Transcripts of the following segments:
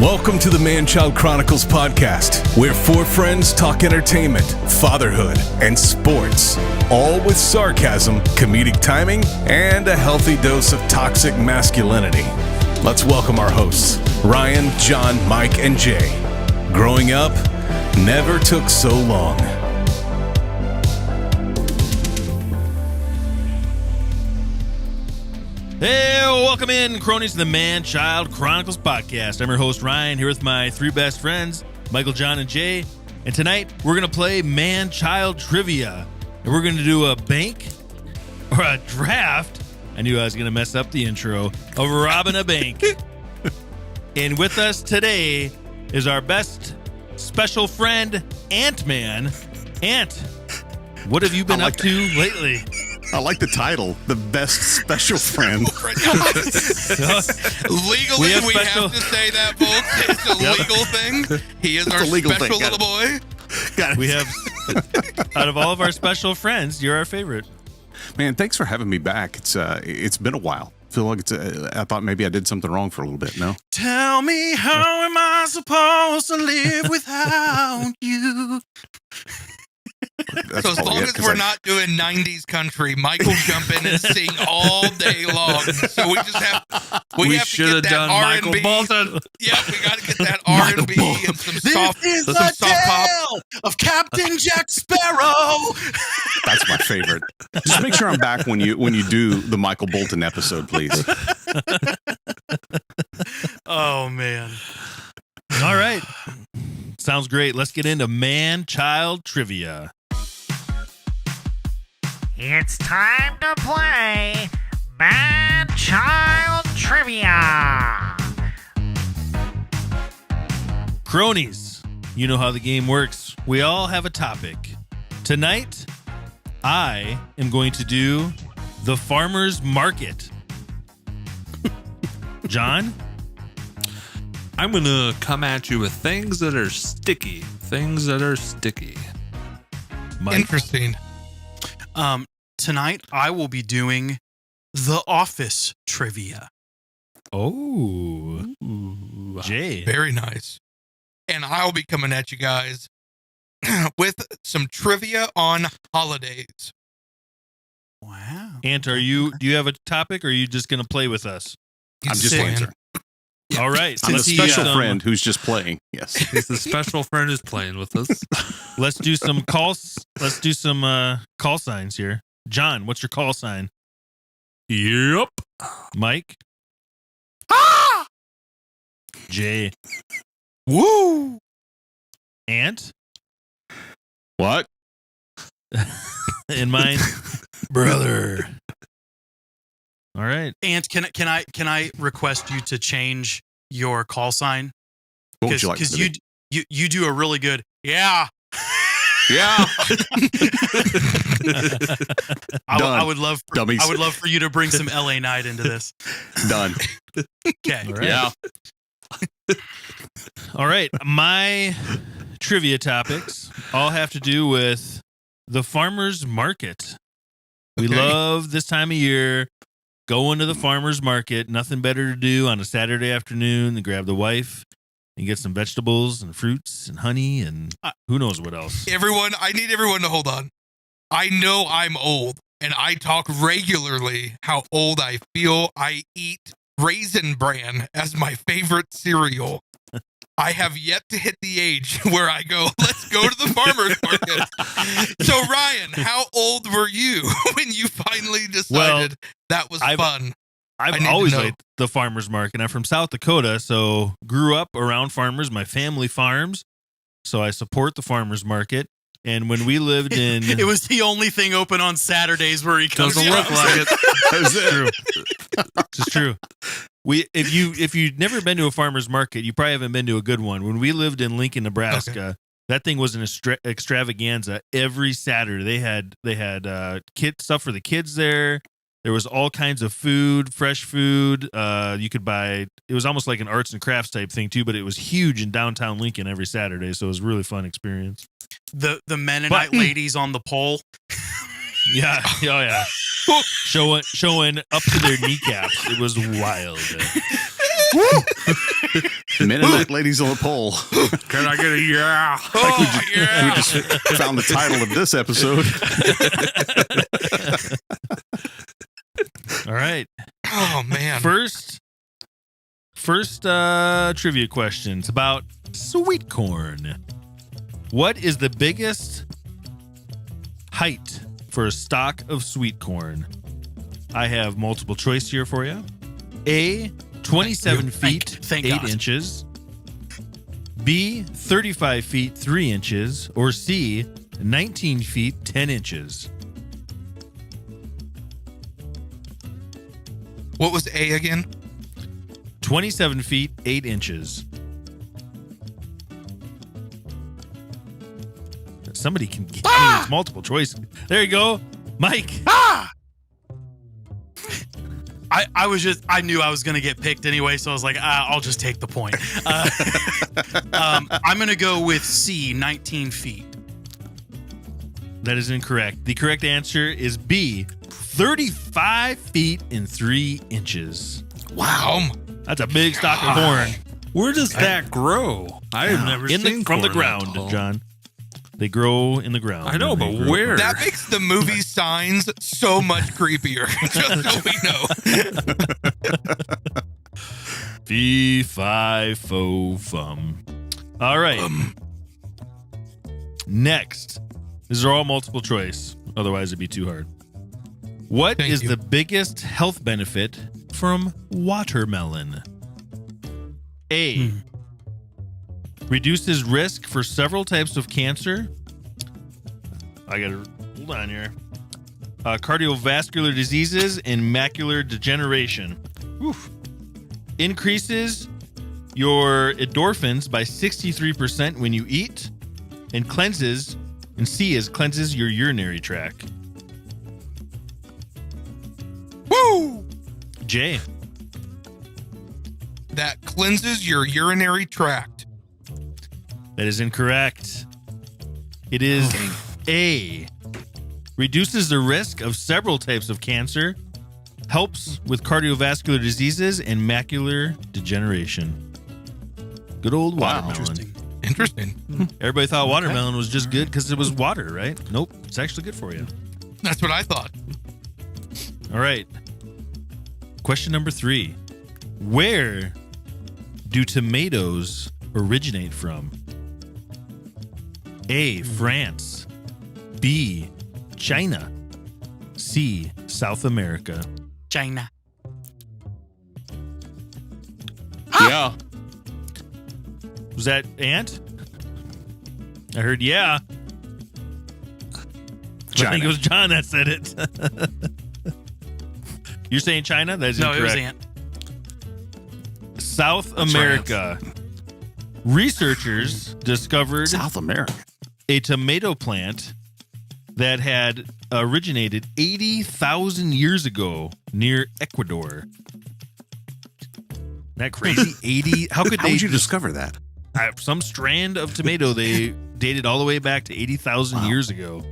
Welcome to the Man Child Chronicles podcast, where four friends talk entertainment, fatherhood, and sports, all with sarcasm, comedic timing, and a healthy dose of toxic masculinity. Let's welcome our hosts, Ryan, John, Mike, and Jay. Growing up never took so long. Hey, welcome in, cronies, to the Man Child Chronicles podcast. I'm your host, Ryan, here with my three best friends, Michael, John, and Jay. And tonight, we're going to play Man Child Trivia. And we're going to do a bank or a draft. I knew I was going to mess up the intro of robbing a bank. And with us today is our best special friend, Ant-Man. Ant, what have you been up to lately? I like the title, The Best Special Friend. Legally, we have to say that, folks. It's a legal thing. He is our special little boy. We have, out of all of our special friends, you're our favorite. Man, thanks for having me back. It's been a while. I feel like I thought maybe I did something wrong for a little bit. No. Tell me, how am I supposed to live without you? That's so as long as we're not doing 90s country, Mike will jump in and sing all day long. So we just have to get that R&B. Michael Bolton. Yep, we got to get that R&B and some soft pop of Captain Jack Sparrow. That's my favorite. Just make sure I'm back when you do the Michael Bolton episode, please. Oh man. All right. Sounds great. Let's get into Man Child Trivia. It's time to play Man Child Trivia. Cronies, you know how the game works. We all have a topic. Tonight, I am going to do the farmer's market. John? I'm going to come at you with things that are sticky. Mike? Interesting. Tonight I will be doing the office trivia. Oh. Jay. Very nice. And I'll be coming at you guys with some trivia on holidays. Wow. Ant, do you have a topic, or are you just going to play with us? I'm just playing. All right. I'm the special friend who's just playing. Yes. He's the special friend who's playing with us. Let's do some calls. Let's do some call signs here. John, what's your call sign? Yep. Mike? Ah! Jay? Woo! Ant? What? In mine? Brother. All right. And can I request you to change your call sign? What would you like to do? Because you do a really good yeah. Yeah. I would love Dummies. I would love for you to bring some LA Night into this. Done. Okay. All right. Yeah. All right. My trivia topics all have to do with the farmer's market. We love this time of year. Going to the farmer's market. Nothing better to do on a Saturday afternoon than grab the wife and get some vegetables and fruits and honey and who knows what else. I need everyone to hold on. I know I'm old, and I talk regularly how old I feel. I eat Raisin Bran as my favorite cereal. I have yet to hit the age where I go, let's go to the farmer's market. So, Ryan, how old were you when you finally decided that was fun? I've always liked the farmer's market. I'm from South Dakota, so grew up around farmers. My family farms, so I support the farmer's market. And when we lived in... It was the only thing open on Saturdays where he comes. Doesn't look like it. It's true. It's true. If you've never been to a farmer's market, you probably haven't been to a good one. When we lived in Lincoln, Nebraska, that thing was an extravaganza. Every Saturday they had stuff for the kids there. There was all kinds of food, fresh food. You could buy. It was almost like an arts and crafts type thing too, but it was huge in downtown Lincoln every Saturday, so it was a really fun experience. The Mennonite ladies on the pole. Yeah, oh yeah, showing up to their kneecaps. It was wild. Men and ladies on the pole. Can I get a yeah? We just found the title of this episode. All right. Oh man. First trivia question. It's about sweet corn. What is the biggest height for a stalk of sweet corn? I have multiple choice here for you. A, 27 feet, Thank 8 God. inches. B, 35 feet, 3 inches. Or C, 19 feet, 10 inches. What was A again? 27 feet, 8 inches. Somebody can give me this multiple choice. There you go. Mike. I knew I was going to get picked anyway, so I was like, I'll just take the point. I'm going to go with C, 19 feet. That is incorrect. The correct answer is B, 35 feet and 3 inches. Wow. That's a big stalk of corn. Where does that grow? I have never seen From the corn that ground, tall. John. They grow in the ground. I know, They but grow- where? That makes the movie Signs so much creepier. Just so we know. Fee, fi, fo, fum. All right. Next. These are all multiple choice. Otherwise, it'd be too hard. What Thank is you. the biggest health benefit from watermelon? A. Reduces risk for several types of cancer. I gotta hold on here. Cardiovascular diseases and macular degeneration. Oof. Increases your endorphins by 63% when you eat, and cleanses, and C is cleanses your urinary tract. Woo! Jay. That cleanses your urinary tract. That is incorrect. It is A. Reduces the risk of several types of cancer. Helps with cardiovascular diseases and macular degeneration. Good old watermelon. Interesting. Everybody thought watermelon was just good because it was water, right? Nope. It's actually good for you. That's what I thought. All right. Question number 3. Where do tomatoes originate from? A, France. B, China. C, South America. China. Yeah. Was that Ant? I heard yeah. I think it was John that said it. You're saying China? That is No, incorrect. it was Ant. South America. Researchers discovered South America. a tomato plant that had originated 80,000 years ago near Ecuador. Isn't that crazy? 80. How could How they would you discover that? some strand of tomato they dated all the way back to 80,000 years ago.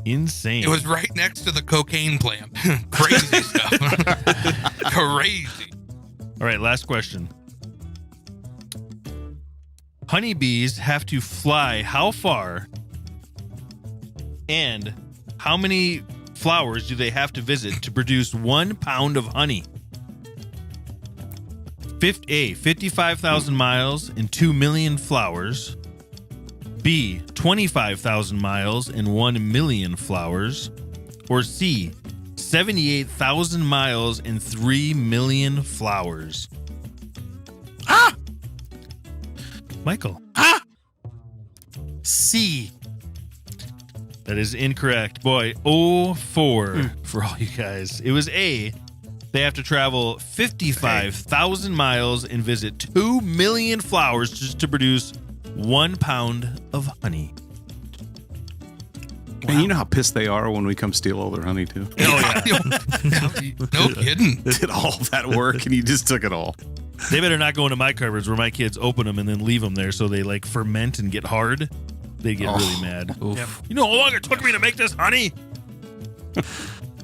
Insane. It was right next to the cocaine plant. Crazy stuff. Crazy. All right, last question. Honeybees have to fly how far, and how many flowers do they have to visit to produce 1 pound of honey? A, 55,000 miles and 2 million flowers. B, 25,000 miles and 1 million flowers. Or C, 78,000 miles and 3 million flowers. Michael. C. That is incorrect. Boy, 0-4 for all you guys. It was A. They have to travel 55,000 miles and visit 2 million flowers just to produce 1 pound of honey. And you know how pissed they are when we come steal all their honey too? Oh, yeah. No kidding. Did all that work and you just took it all. They better not go into my cupboards where my kids open them and then leave them there so they like ferment and get hard. They get really mad. Yep. You know how long it took me to make this honey?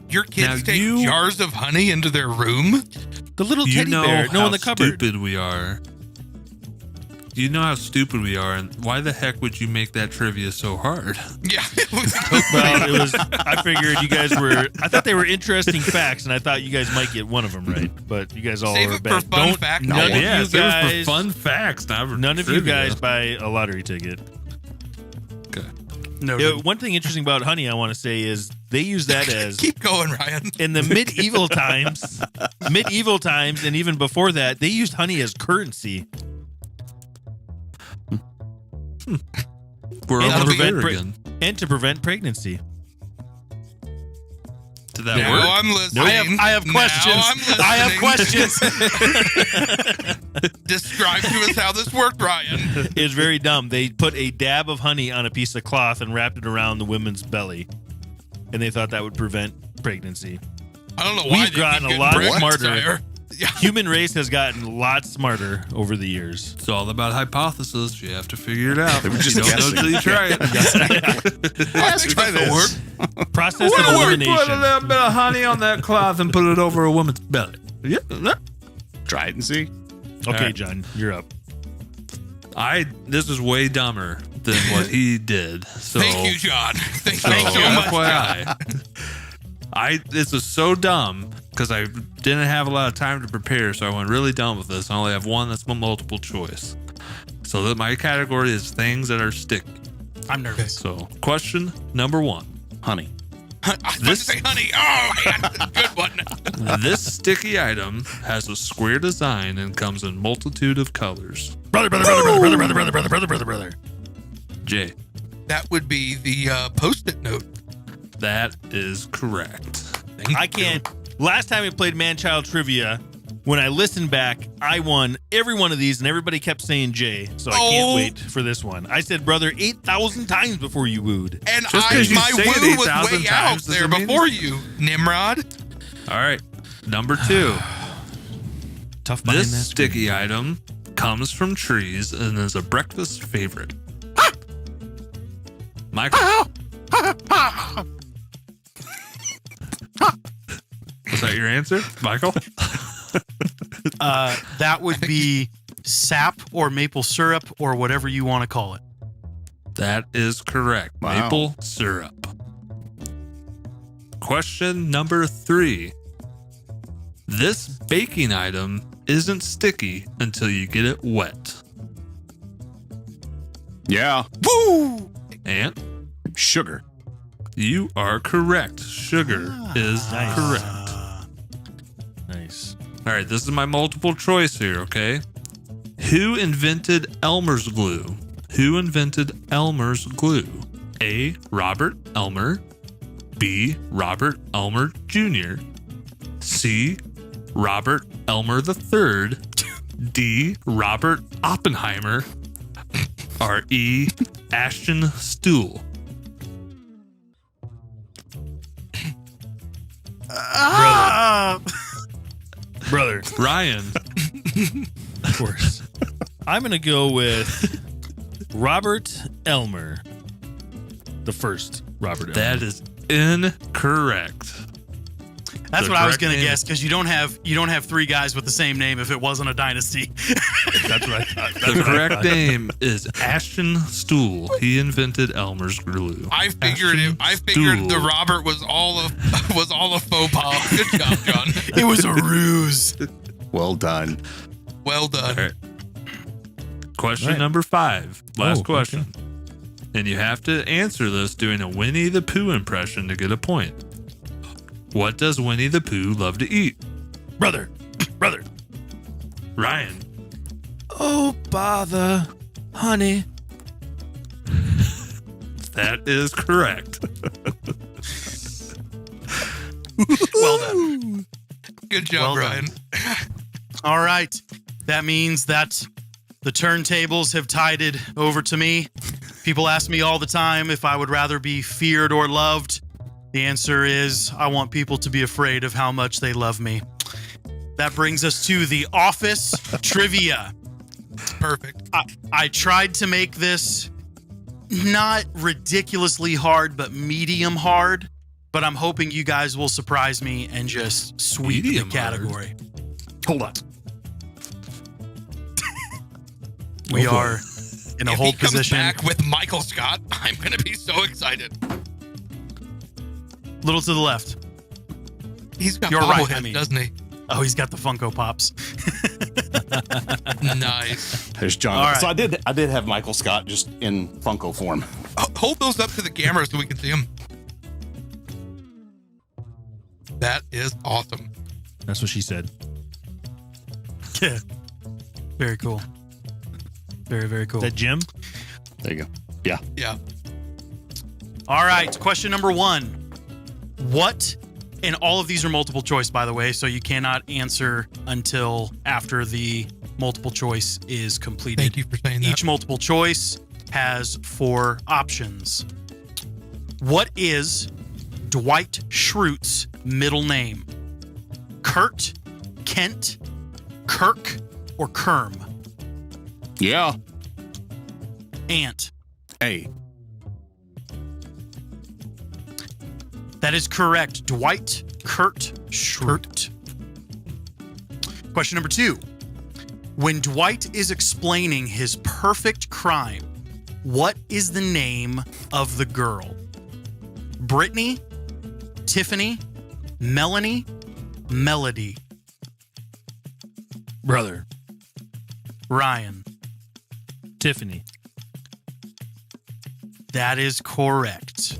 Your kids Now take you- jars of honey into their room? The little You teddy know bear. No, how in the cupboard. stupid we are. You know how stupid we are, and why the heck would you make that trivia so hard? Yeah. Well, it was. I figured you guys were. I thought they were interesting facts, and I thought you guys might get one of them right. But you guys all Save are it for bad. fun fact. None of Yeah, you it was guys. for fun facts, not for None of you trivia. guys buy a lottery ticket. Okay. No, Yeah, one thing interesting about honey, I want to say, is they use that as Keep going, Ryan. in the medieval times, and even before that, they used honey as currency. We're And over to there prevent again. and to prevent pregnancy. Did that Now work? I'm listening. I have Now questions. I'm listening. I have questions. Describe to us how this worked, Ryan. It was very dumb. They put a dab of honey on a piece of cloth and wrapped it around the woman's belly, and they thought that would prevent pregnancy. I don't know why We've they gotten keep a lot getting smarter. sire. Yeah. Human race has gotten a lot smarter over the years. It's all about hypothesis. You have to figure it out. They were just you don't know guessing. until you try it. I think try that'll this. work. Process of Put a elimination. little bit of honey on that cloth and put it over a woman's belly. Yeah. Try it and see. Okay, Alright. John, you're up. This is way dumber than what he did. So Thank you, John. Thank So, you so much, John. FYI, this is so dumb because I didn't have a lot of time to prepare, so I went really dumb with this. I only have one that's my multiple choice. So that my category is things that are sticky. I'm nervous. So question number 1. Honey. I was about to say honey. Oh, man. Good one. This sticky item has a square design and comes in multitude of colors. Brother. Jay, That would be the Post-it note. that is correct. Thank I you. can't. Last time we played Man Child Trivia, when I listened back, I won every one of these, and everybody kept saying Jay. So I can't Oh. wait for this one. I said brother 8,000 times before you wooed. And Just 'cause you my say it woo was 8,000 way out times there doesn't mean- before you, Nimrod. All right, number 2. Tough behind This that screen. sticky item comes from trees and is a breakfast favorite. Michael. Was that your answer, Michael? That would be sap or maple syrup or whatever you want to call it. That is correct. Wow. Maple syrup. Question number 3. This baking item isn't sticky until you get it wet. Yeah. Woo! And Sugar. you are correct. Sugar is nice. correct. Nice. All right, this is my multiple choice here, okay? Who invented Elmer's glue? Who invented Elmer's glue? A. Robert Elmer. B. Robert Elmer Jr. C. Robert Elmer III. D. Robert Oppenheimer. Or E. Ashton Stool. Brother, Ryan. of course. I'm going to go with Robert Elmer. The first Robert Elmer. That is incorrect. That's The what I was correct gonna name- guess because you don't have 3 guys with the same name if it wasn't a dynasty. That's what I thought. The correct name is Ashton Stool. He invented Elmer's glue. I figured it. I figured the Robert was all a faux pas. Good job, John. It was a ruse. Well done. Well done. All right. Question Right. number 5. Last Oh, question. And you have to answer this doing a Winnie the Pooh impression to get a point. What does Winnie the Pooh love to eat? Brother. Ryan. Oh, bother. Honey. That is correct. Well done. Good job, Well Ryan. All right. That means that the turntables have tided over to me. People ask me all the time if I would rather be feared or loved. The answer is I want people to be afraid of how much they love me. That brings us to the office trivia. Perfect. I tried to make this not ridiculously hard, but medium hard. But I'm hoping you guys will surprise me and just sweep Medium the category. Hold on. We are in a If hold he comes position. back with Michael Scott, I'm going to be so excited. Little to the left. He's got You're right, bobblehead, I mean. doesn't he? Oh, he's got the Funko Pops. Nice. There's John. All right. So I did have Michael Scott just in Funko form. Hold those up to the camera so we can see them. That is awesome. That's what she said. Yeah. Very cool. Very, very cool. Is that Jim? There you go. Yeah. Yeah. All right. Question number 1. What, and all of these are multiple choice, by the way, so you cannot answer until after the multiple choice is completed. Thank you for saying that. Each multiple choice has 4 options. What is Dwight Schrute's middle name? Kurt, Kent, Kirk, or Kerm? Yeah. Ant. A. That is correct. Dwight Kurt Schrute. Question number 2. When Dwight is explaining his perfect crime, what is the name of the girl? Brittany, Tiffany, Melanie, Melody. Brother. Ryan. Tiffany. That is correct.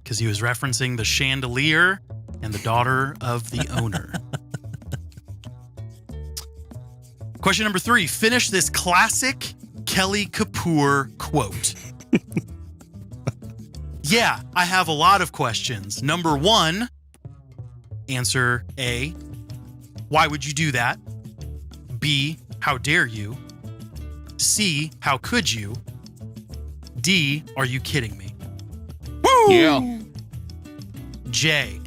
Because he was referencing the chandelier and the daughter of the owner. Question number 3. Finish this classic Kelly Kapoor quote. Yeah, I have a lot of questions. Number 1, answer A. Why would you do that? B. How dare you? C. How could you? D. Are you kidding me? Yeah. J.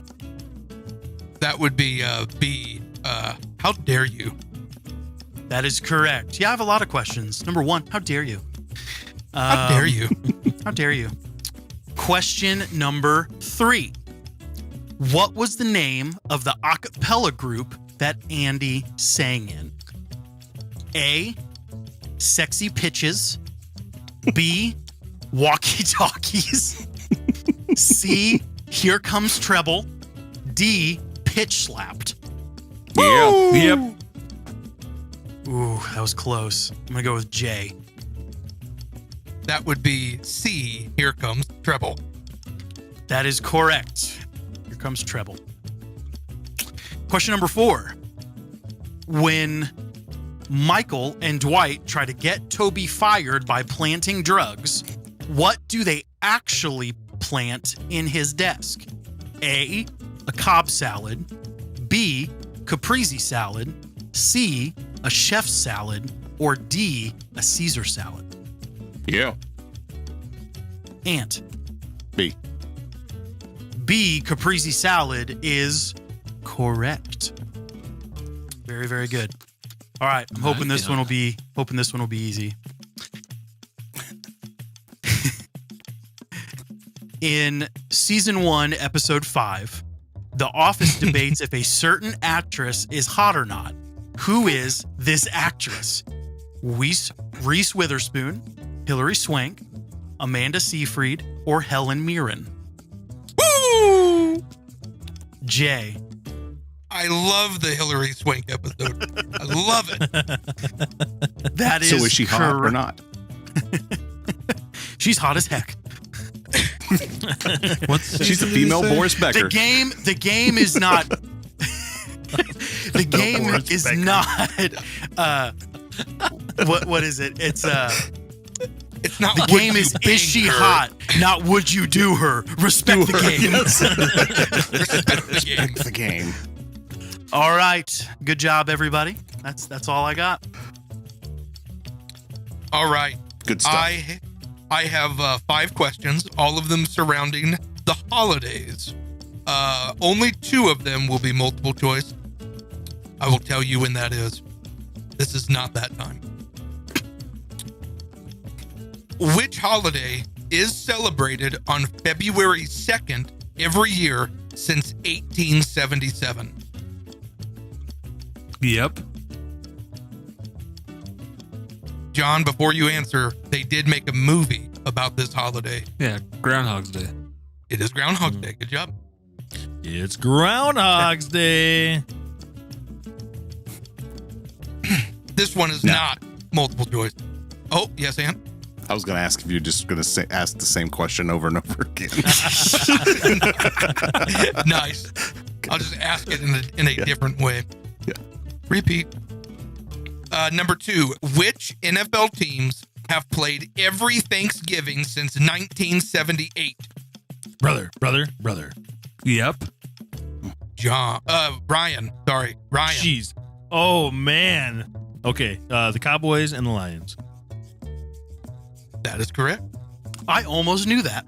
That would be B. How dare you? That is correct. Yeah, I have a lot of questions. Number 1, how dare you? How dare you? How dare you? Question number 3. What was the name of the a cappella group that Andy sang in? A. Sexy Pitches. B. Walkie Talkies. C. Here Comes Treble. D. Pitch Slapped. Yeah. Yep. Ooh, that was close. I'm going to go with J. That would be C. Here comes treble. That is correct. Here comes treble. Question number 4. When Michael and Dwight try to get Toby fired by planting drugs, what do they actually plant in his desk? A. A Cobb salad. B. Caprese salad. C. A chef's salad. Or D. A Caesar salad. Yeah. Ant. B. B. Caprese salad is correct. Very, very good. All right, I'm hoping this one will be easy. In season 1, episode 5, The Office debates if a certain actress is hot or not. Who is this actress? Reese Witherspoon, Hilary Swank, Amanda Seyfried, or Helen Mirren? Woo! J. I love the Hilary Swank episode. I love it. That is So is she hot or correct. not? She's hot as heck. She's a female Boris Becker. The game is not. The game Boris is Becker. not. What is it? It's It's not the would game you is bang she her? hot? Not would you do her? Respect the game. Respect the game. It's the game. All right, good job, everybody. That's all I got. All right. Good stuff. I have 5 questions, all of them surrounding the holidays. Only 2 of them will be multiple choice. I will tell you when that is. This is not that time. Which holiday is celebrated on February 2nd every year since 1877? Yep. John, before you answer, they did make a movie about this holiday. Yeah, Groundhog's Day. It is Groundhog Day. Good job. It's Groundhog's Day. This one is not multiple choice. Oh, yes, Ann? I was going to ask if you're just going to ask the same question over and over again. Nice. I'll just ask it in a different way. Yeah. Repeat. Number 2, which NFL teams have played every Thanksgiving since 1978? Brother. Yep. Ryan. Sorry, Ryan. Jeez. Oh, man. Okay, the Cowboys and the Lions. That is correct. I almost knew that.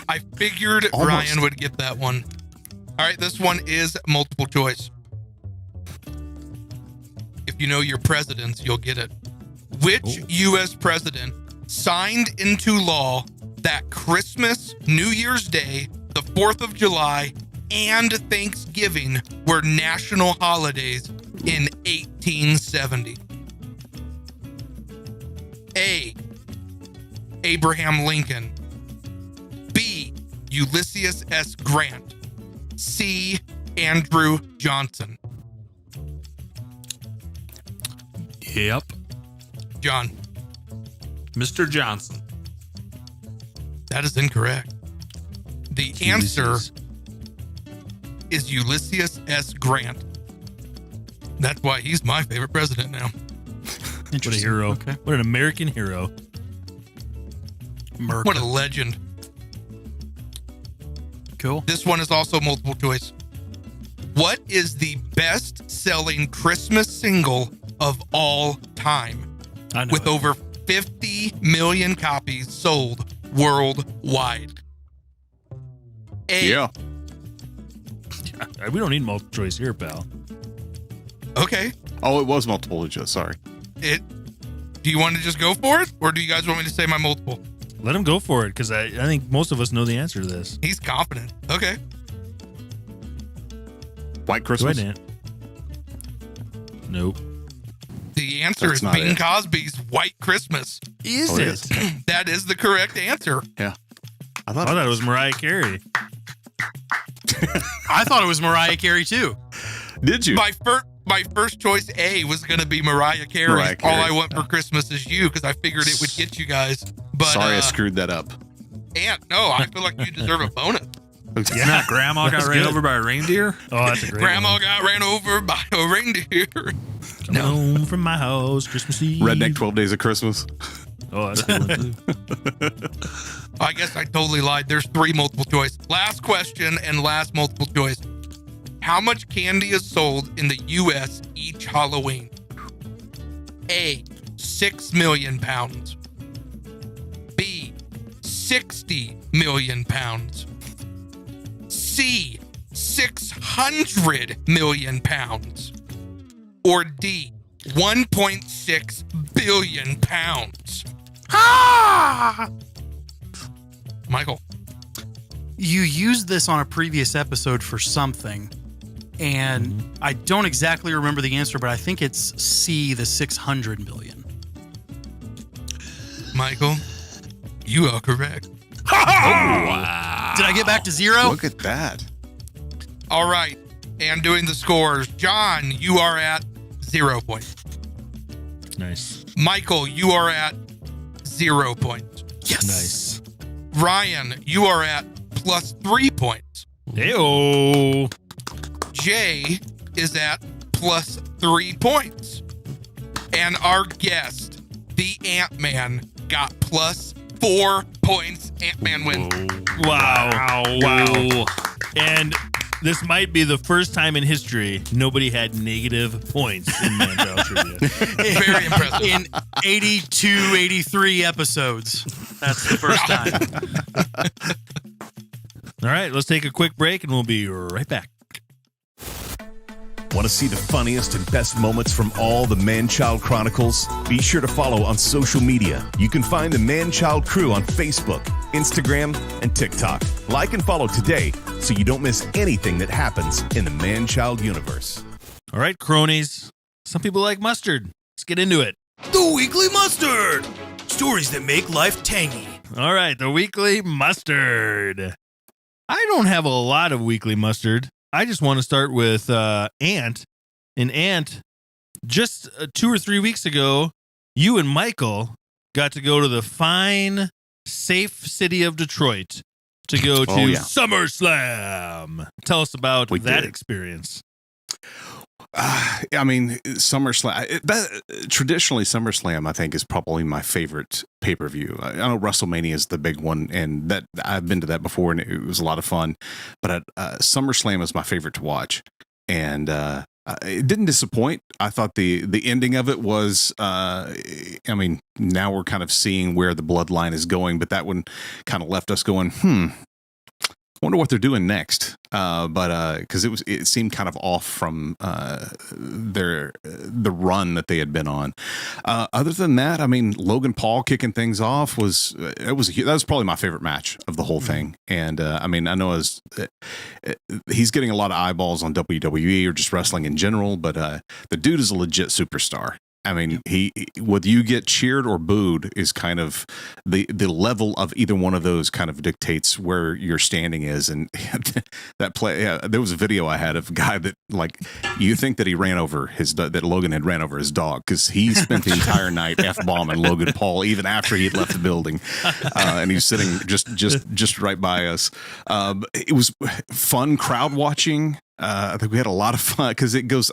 I figured Almost. Ryan would get that one. All right, this one is multiple choice. If you know your presidents, you'll get it. Which U.S. president signed into law that Christmas, New Year's Day, the 4th of July, and Thanksgiving were national holidays in 1870? A. Abraham Lincoln. B. Ulysses S. Grant. C. Andrew Johnson. Yep. John. Mr. Johnson. That is incorrect. The answer is Ulysses S. Grant. That's why he's my favorite president now. What a hero. Okay. What an American hero. Merc. What a legend. Cool. This one is also multiple choice. What is the best-selling Christmas single of all time? I know With it. over 50 million copies sold worldwide. A. Yeah. We don't need multiple choice here, pal. Okay. Oh, it was multiple choice. Sorry. Do you want to just go for it? Or do you guys want me to say my multiple? Let him go for it, because I think most of us know the answer to this. He's confident. Okay. White Go Christmas. ahead, Ant. Nope. The answer That's is not Bing it. Cosby's White Christmas. Is Oh, it it? is. That is the correct answer. Yeah. I I thought thought it was Mariah Carey. I thought it was Mariah Carey too. Did you? My first choice A was going to be Mariah Carey. Mariah Carey. All I Want for Christmas Is You, because I figured it would get you guys. But Sorry, I screwed that up. Ant, no, I feel like you deserve a bonus. Isn't that Grandma got That's ran good. over by a reindeer? Oh, that's a great Grandma one. got ran over by a reindeer. Coming home from my house, Christmas Eve. Redneck 12 Days of Christmas. Oh, that's a good one, too. I guess I totally lied. There's 3 multiple choice. Last question and last multiple choice. How much candy is sold in the U.S. each Halloween? A. 6 million pounds. B. 60 million pounds. C. 600 million pounds. Or D. 1.6 billion pounds. Michael. You used this on a previous episode for something, and I don't exactly remember the answer, but I think it's C, the 600 million. Michael, you are correct. Did I get back to 0? Look at that. All right. And doing the scores. John, you are at 0 points. Nice. Michael, you are at 0 points. Yes. Nice. Ryan, you are at +3 points. Hey-oh. Jay is at +3 points. And our guest, the Ant-Man, got +4 points. Ant-Man wins. Wow. Wow. And this might be the first time in history nobody had negative points in Man Child Trivia. Very impressive. In 82, 83 episodes. That's the first time. All right, let's take a quick break and we'll be right back. Want to see the funniest and best moments from all the Man Child Chronicles? Be sure to follow on social media. You can find the Man Child Crew on Facebook, Instagram, and TikTok. Like and follow today so you don't miss anything that happens in the Man-Child universe. All right, cronies. Some people like mustard. Let's get into it. The Weekly Mustard! Stories that make life tangy. All right, the weekly mustard. I don't have a lot of weekly mustard. I just want to start with Ant. And Ant, just 2 or 3 weeks ago, you and Michael got to go to the fine, safe city of Detroit to go to SummerSlam. Tell us about that experience. I mean, SummerSlam. Traditionally, SummerSlam, I think, is probably my favorite pay-per-view. I know WrestleMania is the big one, and that I've been to that before, and it was a lot of fun. But SummerSlam is my favorite to watch, and it didn't disappoint. I thought the ending of it was. I mean, now we're kind of seeing where the bloodline is going, but that one kind of left us going, wonder what they're doing next. But because it seemed kind of off from the run that they had been on. Other than that, I mean, Logan Paul kicking things off that was probably my favorite match of the whole thing. And I mean, I know he's getting a lot of eyeballs on WWE or just wrestling in general, but the dude is a legit superstar. I mean, whether you get cheered or booed is kind of the level of either one of those kind of dictates where your standing is. And there was a video I had of a guy that, like, you think that he ran over that Logan had ran over his dog, because he spent the entire night F-bombing Logan Paul even after he had left the building, and he's sitting just right by us. It was fun crowd watching. I think we had a lot of fun because it goes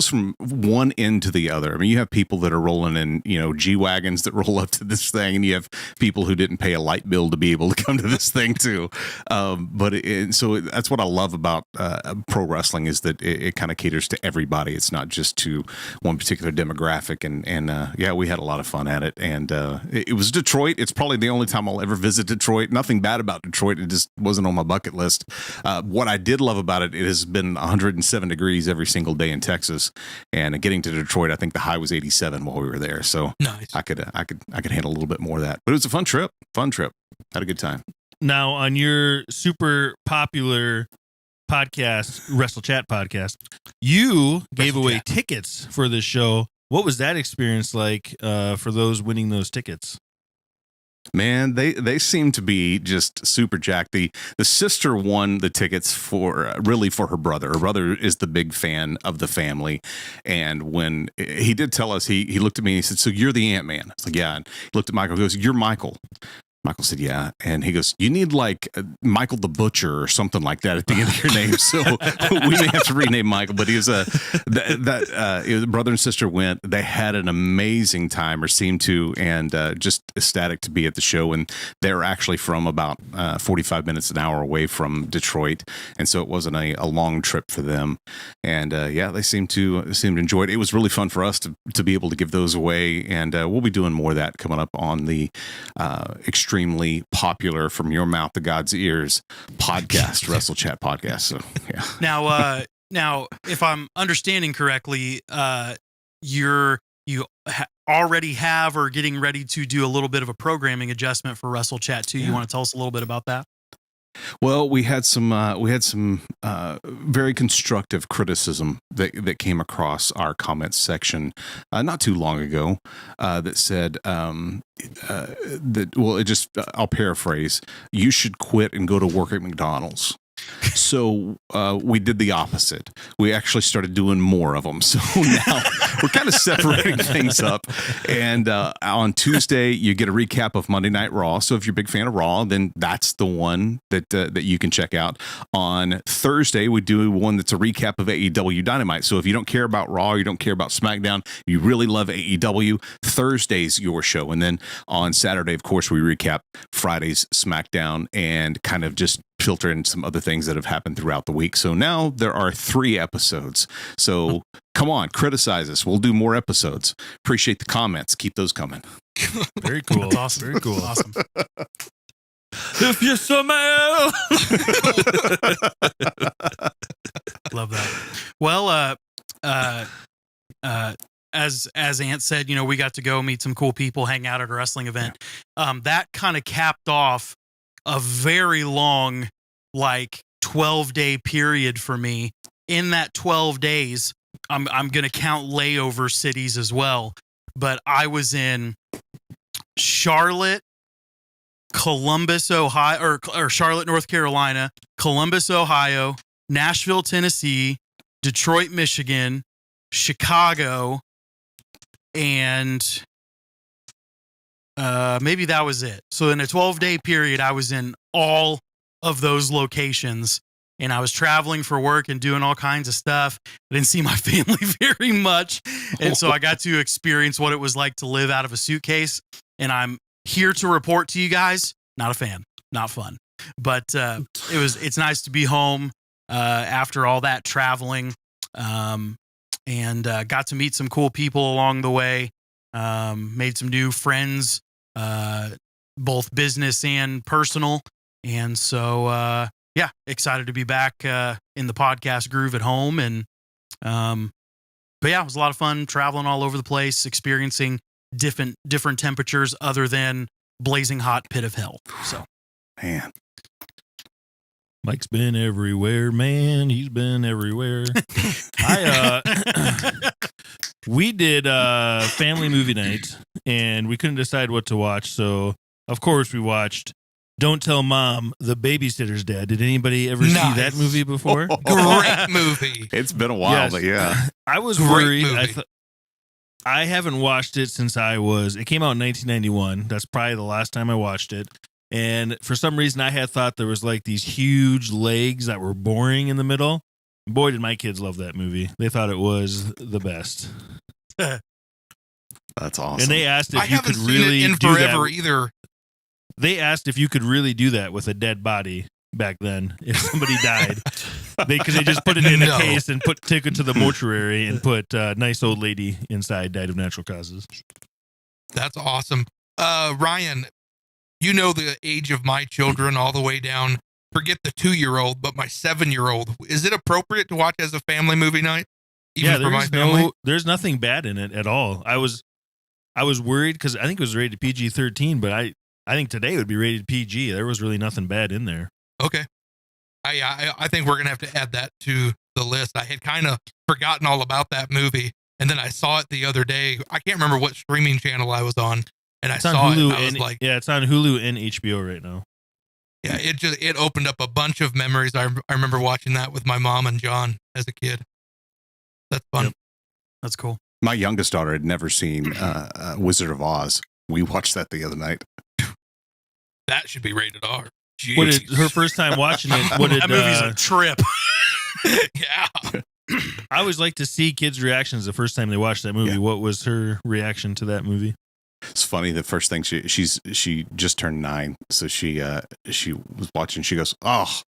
from one end to the other. I mean, you have people that are rolling in, G-Wagons that roll up to this thing, and you have people who didn't pay a light bill to be able to come to this thing too. So that's what I love about pro wrestling, is that it kind of caters to everybody. It's not just to one particular demographic. And we had a lot of fun at it. And it was Detroit. It's probably the only time I'll ever visit Detroit. Nothing bad about Detroit. It just wasn't on my bucket list. What I did love about it has been 107 degrees every single day in Texas, and getting to Detroit, I think the high was 87 while we were there. So nice. I could handle a little bit more of that, but it was a fun trip. Had a good time. Now, on your super popular podcast, Wrestle Chat podcast, you gave away tickets for this show. What was that experience like for those winning those tickets? Man, they seem to be just super jacked. The sister won the tickets for her brother. Her brother is the big fan of the family, and when he did tell us, he looked at me and he said, "So you're the Ant-Man?" I was like, "Yeah." And he looked at Michael and goes, "You're Michael." Michael said, "Yeah." And he goes, "You need like Michael the Butcher or something like that at the end of your name." So we may have to rename Michael, but he was brother and sister went. They had an amazing time, or seemed to, and just ecstatic to be at the show. And they're actually from about 45 minutes, an hour away from Detroit. And so it wasn't a long trip for them. And they seemed to enjoy it. It was really fun for us to be able to give those away. And we'll be doing more of that coming up on the extremely popular From Your Mouth to God's Ears podcast, Wrestle Chat podcast. So yeah. Now, if I'm understanding correctly, you already have or getting ready to do a little bit of a programming adjustment for Wrestle Chat too. You want to tell us a little bit about that? Well, we had some very constructive criticism that came across our comments section not too long ago that said I'll paraphrase, "You should quit and go to work at McDonald's." So we did the opposite. We actually started doing more of them. So now we're kind of separating things up. And on Tuesday, you get a recap of Monday Night Raw. So if you're a big fan of Raw, then that's the one that you can check out. On Thursday, we do one that's a recap of AEW Dynamite. So if you don't care about Raw, you don't care about SmackDown, you really love AEW, Thursday's your show. And then on Saturday, of course, we recap Friday's SmackDown and kind of just filter in some other things that have happened throughout the week. So now there are 3 episodes. So come on, criticize us. We'll do more episodes. Appreciate the comments. Keep those coming. Very cool. That's awesome. Very cool. Awesome. If you smell. Love that. Well, as Ant said, we got to go meet some cool people, hang out at a wrestling event. That kind of capped off a very long, 12-day period for me. In that 12 days, I'm going to count layover cities as well. But I was in Charlotte, Columbus, Ohio, or Charlotte, North Carolina, Columbus, Ohio, Nashville, Tennessee, Detroit, Michigan, Chicago, and maybe that was it. So in a 12-day period, I was in all of those locations, and I was traveling for work and doing all kinds of stuff. I didn't see my family very much, and so I got to experience what it was like to live out of a suitcase. And I'm here to report to you guys, not a fan, not fun. But it's nice to be home after all that traveling, and got to meet some cool people along the way. Made some new friends, both business and personal. And so, yeah, excited to be back in the podcast groove at home. And but yeah, it was a lot of fun traveling all over the place, experiencing different temperatures other than blazing hot pit of hell. So, Man. Mike's been everywhere, man. He's been everywhere. We did family movie night, and we couldn't decide what to watch. So, of course, we watched Don't Tell Mom, The Babysitter's Dad. Did anybody ever see that movie before? Great movie. It's been a while, but yeah. I was Great worried. movie. I haven't watched it since it came out in 1991. That's probably the last time I watched it. And for some reason, I had thought there was like these huge legs that were boring in the middle. Boy, did my kids love that movie. They thought it was the best. That's awesome. And they asked if I you haven't could seen really it in do forever that. either. They asked if you could really do that with a dead body back then. If somebody died, because they just put it in a case and take it to the mortuary and put nice old lady inside, died of natural causes. That's awesome. Ryan, you know the age of my children all the way down. Forget the 2-year-old, but my 7-year-old. Is it appropriate to watch as a family movie night? Even for my family? There's nothing bad in it at all. I was worried because I think it was rated PG-13, but I think today it would be rated PG. There was really nothing bad in there. Okay. I think we're going to have to add that to the list. I had kind of forgotten all about that movie, and then I saw it the other day. I can't remember what streaming channel I was on, and It's I on saw Hulu it, and I was like, yeah, it's on Hulu and HBO right now. yeah, it opened up a bunch of memories. I remember watching that with my mom and John as a kid. That's fun. Yep. That's cool. My youngest daughter had never seen Wizard of Oz. We watched that the other night. That should be rated R. Jeez. What did her first time watching it? What did That movie's a trip. Yeah. I always like to see kids' reactions the first time they watch that movie. Yeah. What was her reaction to that movie? It's funny. The first thing she just turned 9, so she was watching. She goes, "Oh,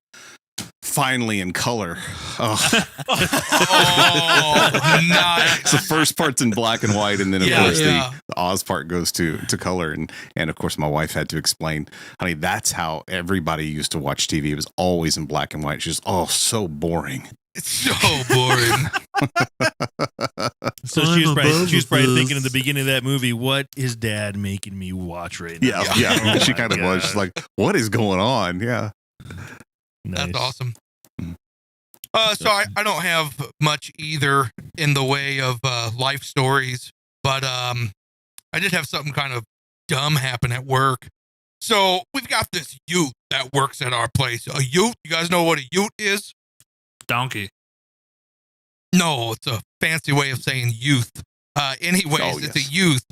finally in color." Oh, Oh, nice. so the first part's in black and white, and then of course Yeah. the Oz part goes to color, and of course my wife had to explain, honey, that's how everybody used to watch TV. It was always in black and white. She's so boring. It's so boring. So she was probably thinking at the beginning of that movie, what is Dad making me watch right now? Yeah. Oh She my kind of was. She's God. like, what is going on? Yeah. Nice. That's awesome. So I don't have much either in the way of life stories, but I did have something kind of dumb happen at work. So we've got this youth that works at our place. A youth? You guys know what a youth is? Donkey. No, it's a fancy way of saying youth. Anyways, it's a youth.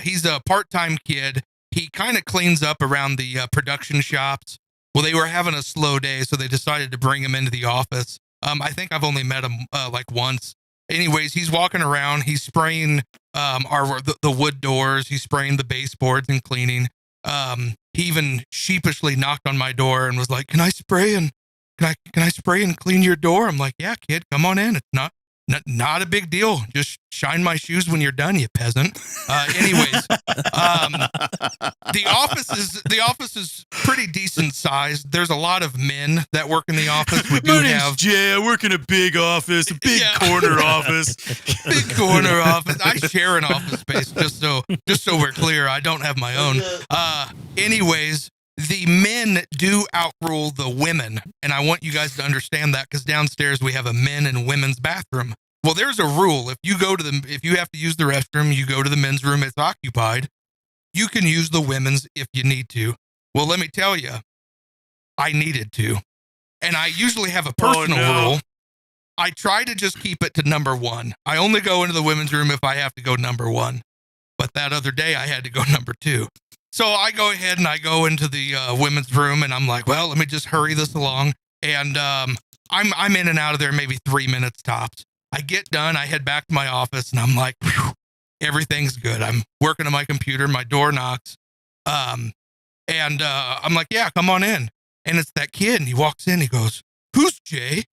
He's a part-time kid. He kind of cleans up around the production shops. Well, they were having a slow day, so they decided to bring him into the office. I think I've only met him like once. Anyways, he's walking around. He's spraying the wood doors. He's spraying the baseboards and cleaning. He even sheepishly knocked on my door and was like, "Can I spray and clean your door?" I'm like, "Yeah, kid, come on in. It's not a big deal. Just shine my shoes when you're done, you peasant." Anyways, the office is pretty decent sized. There's a lot of men that work in the office. We do My name's have Jay. I work in a big office, a big corner office. big corner office. I share an office space just so we're clear. I don't have my own. Anyways, the men do outrule the women. And I want you guys to understand that because downstairs we have a men and women's bathroom. Well, there's a rule. If you have to use the restroom, you go to the men's room, it's occupied. You can use the women's if you need to. Well, let me tell you, I needed to. And I usually have a personal rule. I try to just keep it to number one. I only go into the women's room if I have to go number one. But that other day I had to go number two. So I go ahead and I go into the women's room and I'm like, well, let me just hurry this along. And I'm in and out of there maybe 3 minutes tops. I get done. I head back to my office and I'm like, whew, everything's good. I'm working on my computer. My door knocks. I'm like, yeah, come on in. And it's that kid. And he walks in. He goes, who's Jay?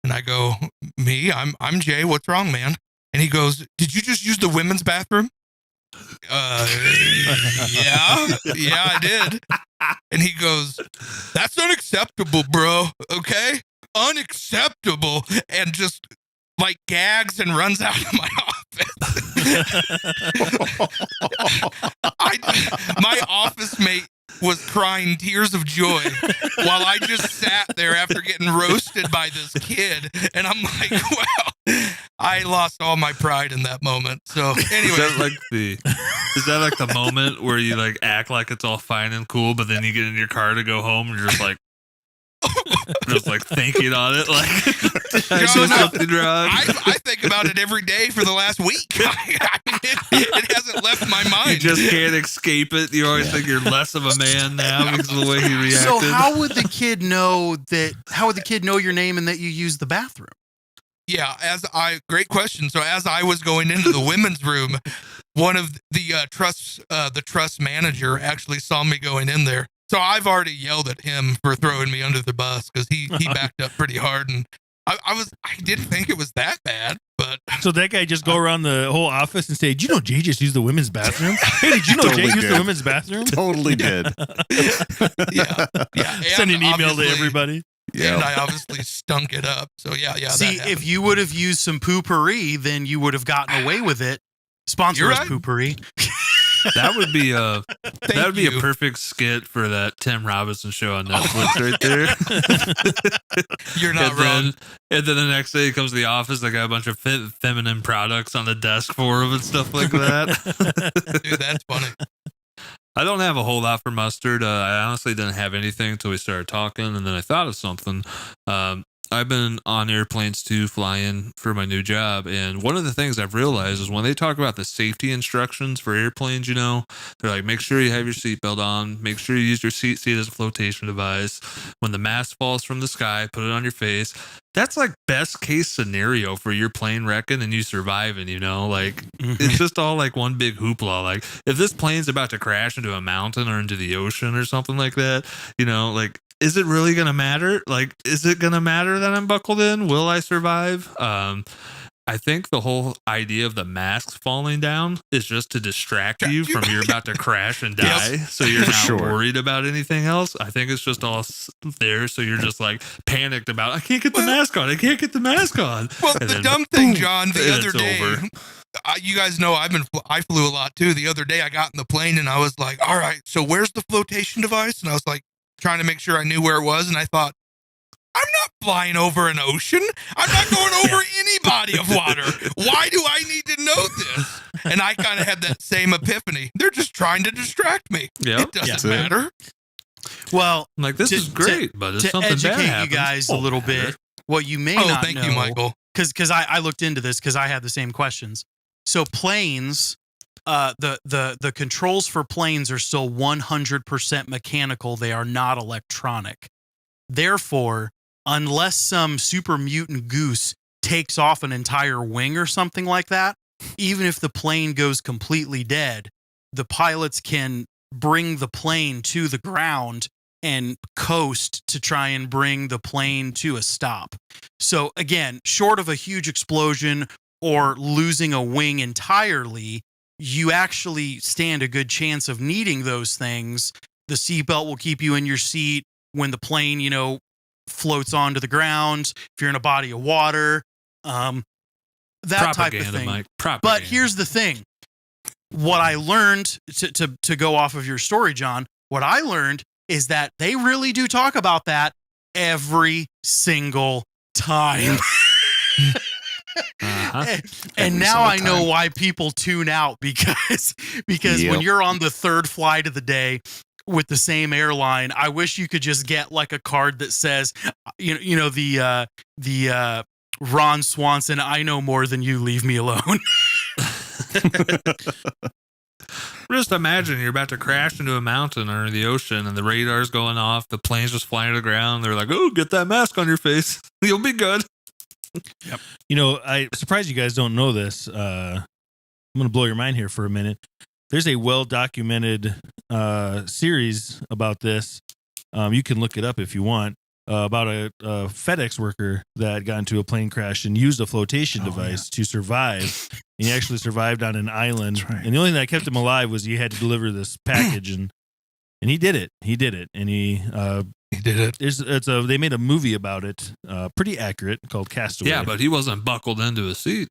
And I go, me, I'm Jay. What's wrong, man? And he goes, did you just use the women's bathroom? Yeah, I did. And he goes, that's unacceptable, bro. Okay? Unacceptable. And just like gags and runs out of my office. My office mate was crying tears of joy while I just sat there after getting roasted by this kid. And I'm like, wow, I lost all my pride in that moment. So anyway. Is that like the moment where you like act like it's all fine and cool, but then you get in your car to go home and you're just like, thinking on it, like I did something wrong. I think about it every day for the last week. I mean, it hasn't left my mind. You just can't escape it. You always think you're less of a man now because of the way he reacted. So how would the kid know that? How would the kid know your name and that you use the bathroom? Yeah, great question. So as I was going into the women's room, one of the trust manager actually saw me going in there. So I've already yelled at him for throwing me under the bus because he backed up pretty hard, and I didn't think it was that bad, but so that guy just go around the whole office and say, "Did you know Jay just used the women's bathroom? Hey, did you know Jay used the women's bathroom? Totally did. yeah. Send an email to everybody. Yeah, and I obviously stunk it up. So yeah. See, if you would have used some poopery, then you would have gotten away with it. Sponsor us, right. Poopery. That would be a perfect skit for that Tim Robinson show on Netflix right there. You're not wrong. And then the next day he comes to the office, they got a bunch of feminine products on the desk for him and stuff like that. Dude, that's funny. I don't have a whole lot for mustard. I honestly didn't have anything until we started talking, and then I thought of something. I've been on airplanes too, flying for my new job. And one of the things I've realized is when they talk about the safety instructions for airplanes, you know, they're like, make sure you have your seatbelt on, make sure you use your seat as a flotation device. When the mask falls from the sky, put it on your face. That's like best case scenario for your plane wrecking and you surviving, you know, like it's just all like one big hoopla. Like if this plane's about to crash into a mountain or into the ocean or something like that, you know, like, is it really going to matter? Like, is it going to matter that I'm buckled in? Will I survive? I think the whole idea of the masks falling down is just to distract you from you're about to crash and die. Yes. So you're not worried about anything else. I think it's just all there. So you're just like panicked about, I can't get the mask on. I can't get the mask on. Well, the dumb thing, John, the other day, you guys know I flew a lot too. The other day I got in the plane and I was like, all right, so where's the flotation device? And I was like, trying to make sure I knew where it was, and I thought, I'm not flying over an ocean. I'm not going over any body of water. Why do I need to know this? And I kind of had that same epiphany. They're just trying to distract me. Yep. It doesn't matter. Well, I'm like, this is great, but if something bad happens, educate you guys a little bit, what you may not know. Thank you, Michael. Because I looked into this because I had the same questions. So planes, the controls for planes are still 100% mechanical. They are not electronic. Therefore, unless some super mutant goose takes off an entire wing or something like that, even if the plane goes completely dead, the pilots can bring the plane to the ground and coast to try and bring the plane to a stop. So again, short of a huge explosion or losing a wing entirely, you actually stand a good chance of needing those things. The seatbelt will keep you in your seat when the plane, you know, floats onto the ground. If you're in a body of water, that type of thing. Mike. But here's the thing. What I learned to go off of your story, John, what I learned is that they really do talk about that every single time. And Every now I single know time. why people tune out because Yep. when you're on the third flight of the day with the same airline, I wish you could just get like a card that says, the Ron Swanson, I know more than you, leave me alone. Just imagine you're about to crash into a mountain or the ocean and the radar's going off, the plane's just flying to the ground. They're like, oh, get that mask on your face. You'll be good. You know, I'm surprised you guys don't know this. I'm going to blow your mind here for a minute. There's a well-documented series about this. You can look it up if you want. About a FedEx worker that got into a plane crash and used a flotation device to survive. And he actually survived on an island. That's right. And the only thing that kept him alive was he had to deliver this package, and he did it. He did it, and he did it. they made a movie about it, pretty accurate, called Castaway. Yeah, but he wasn't buckled into a seat.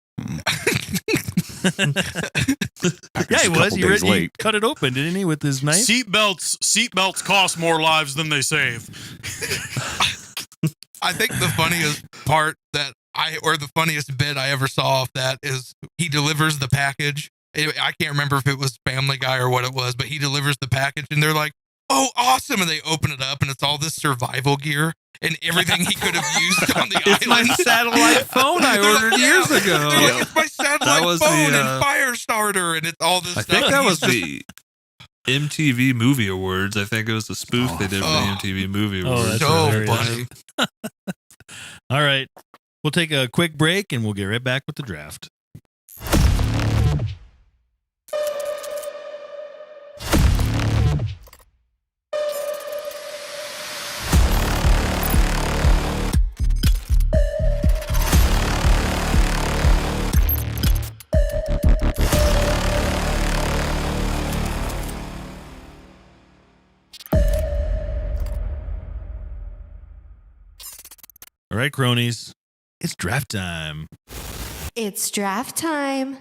Yeah, he was. Days He late. cut it open, didn't he, with his knife? Seatbelts cost more lives than they save. I think the funniest part the funniest bit I ever saw of that is he delivers the package. I can't remember if it was Family Guy or what it was, but he delivers the package and they're like, oh, awesome. And they open it up and it's all this survival gear and everything he could have used on the It's my island. satellite phone I ordered years ago. They're like, it's my satellite That was phone the, and fire starter and it's all this I stuff. think that And was he's just- the MTV Movie Awards. I think it was the spoof they did for the MTV Movie Oh, Awards. that's so hilarious. funny. All right. We'll take a quick break and we'll get right back with the draft. All right, cronies. It's draft time. It's draft time.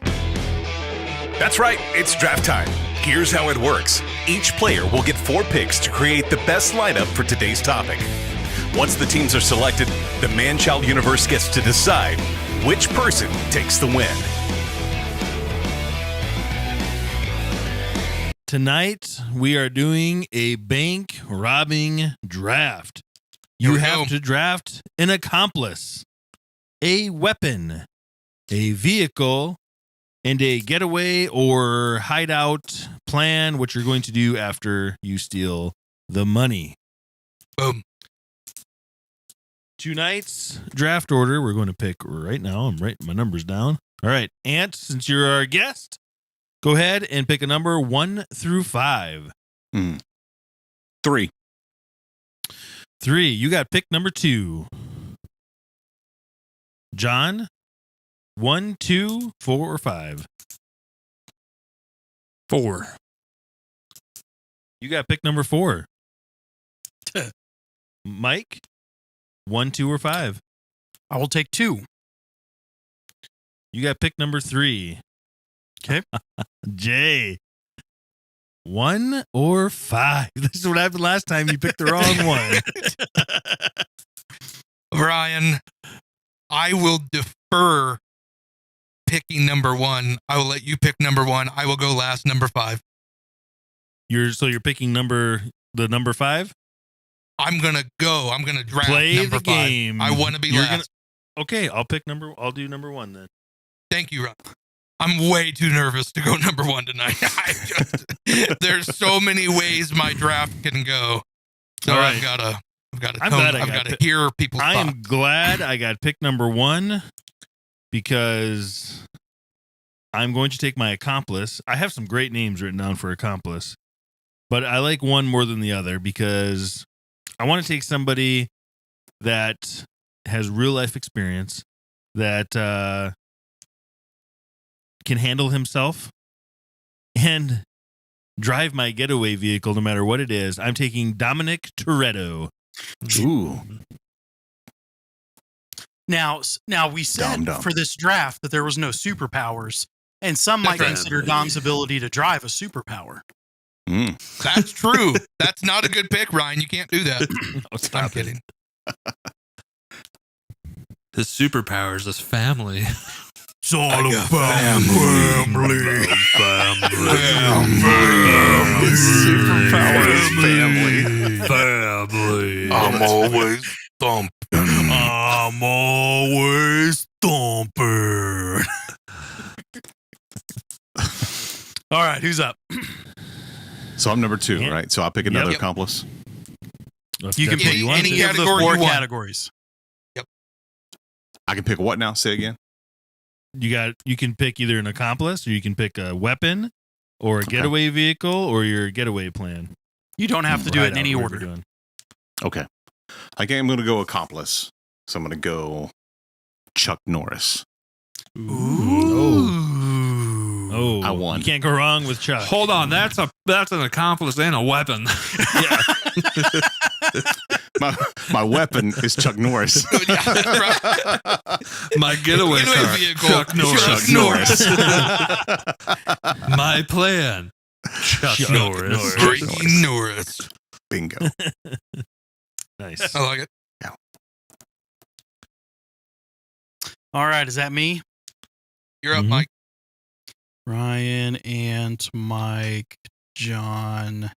That's right, it's draft time. Here's how it works. Each player will get 4 picks to create the best lineup for today's topic. Once the teams are selected, the Man Child universe gets to decide which person takes the win. Tonight, we are doing a bank robbing draft. Here You we have go. to draft an accomplice, a weapon, a vehicle, and a getaway or hideout plan, what you're going to do after you steal the money. Boom. Tonight's draft order, we're going to pick right now. I'm writing my numbers down. All right, Ant, since you're our guest, go ahead and pick a number 1 through 5. 3. 3, you got pick number 2. John, 1, 2, 4, or 5. 4. You got pick number 4. Mike, 1, 2, or 5. I will take 2. You got pick number 3. Okay. Jay, 1 or 5. This is what happened last time. You picked the wrong one. Ryan, I will defer picking number 1. I will let you pick number 1. I will go last, number 5. You're picking the number 5. I'm gonna go. I'm gonna draft Play number the 5. game. I want to be You're last. Okay, I'll do number 1 then. Thank you, Ryan. I'm way too nervous to go number 1 tonight. There's so many ways my draft can go. So All right. I've gotta I'm glad I I've got gotta pi- hear people's I thoughts. am glad I got pick number 1 because I'm going to take my accomplice. I have some great names written down for accomplice, but I like one more than the other because I want to take somebody that has real life experience, that can handle himself and drive my getaway vehicle no matter what it is. I'm taking Dominic Toretto. Ooh. Now we said Dom. for this draft that there was no superpowers, and some might That's right. consider Dom's ability to drive a superpower. That's true. That's not a good pick, Ryan. You can't do that. I'm kidding. His superpowers is family. It's all about family. Superpower is family. Family. I'm always thumping. I'm always thumping. All right, who's up? So I'm number 2, Yeah. right? So I'll pick another Yep. accomplice. You can pick Any any of the category 4 you want. categories. I can pick what now? Say again. You can pick either an accomplice, or you can pick a weapon, or a getaway vehicle, or your getaway plan. You don't have to do it in Hideout, any whatever order. you're doing. Okay. I'm going to go accomplice. So I'm going to go Chuck Norris. Oh, I won. You can't go wrong with Chuck. Hold on, that's an accomplice and a weapon. My weapon is Chuck Norris. My getaway car, vehicle, Chuck Norris. Chuck Norris. My plan, Chuck Norris. Freaking Norris. Bingo. Nice. I like it. All right, is that me? You're up, Mhm. Mike. Ryan, Ant, Mike, John,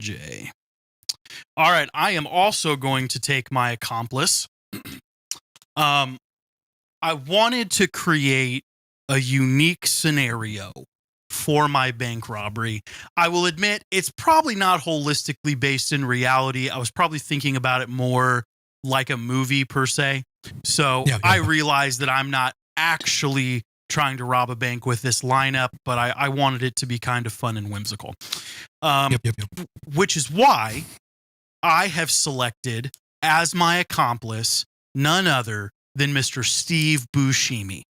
Jay. All right, I am also going to take my accomplice. I wanted to create a unique scenario for my bank robbery. I will admit it's probably not holistically based in reality. I was probably thinking about it more like a movie per se. So Yeah. I realized that I'm not actually trying to rob a bank with this lineup, but I wanted it to be kind of fun and whimsical. Yep. Which is why I have selected as my accomplice none other than Mr. Steve Buscemi.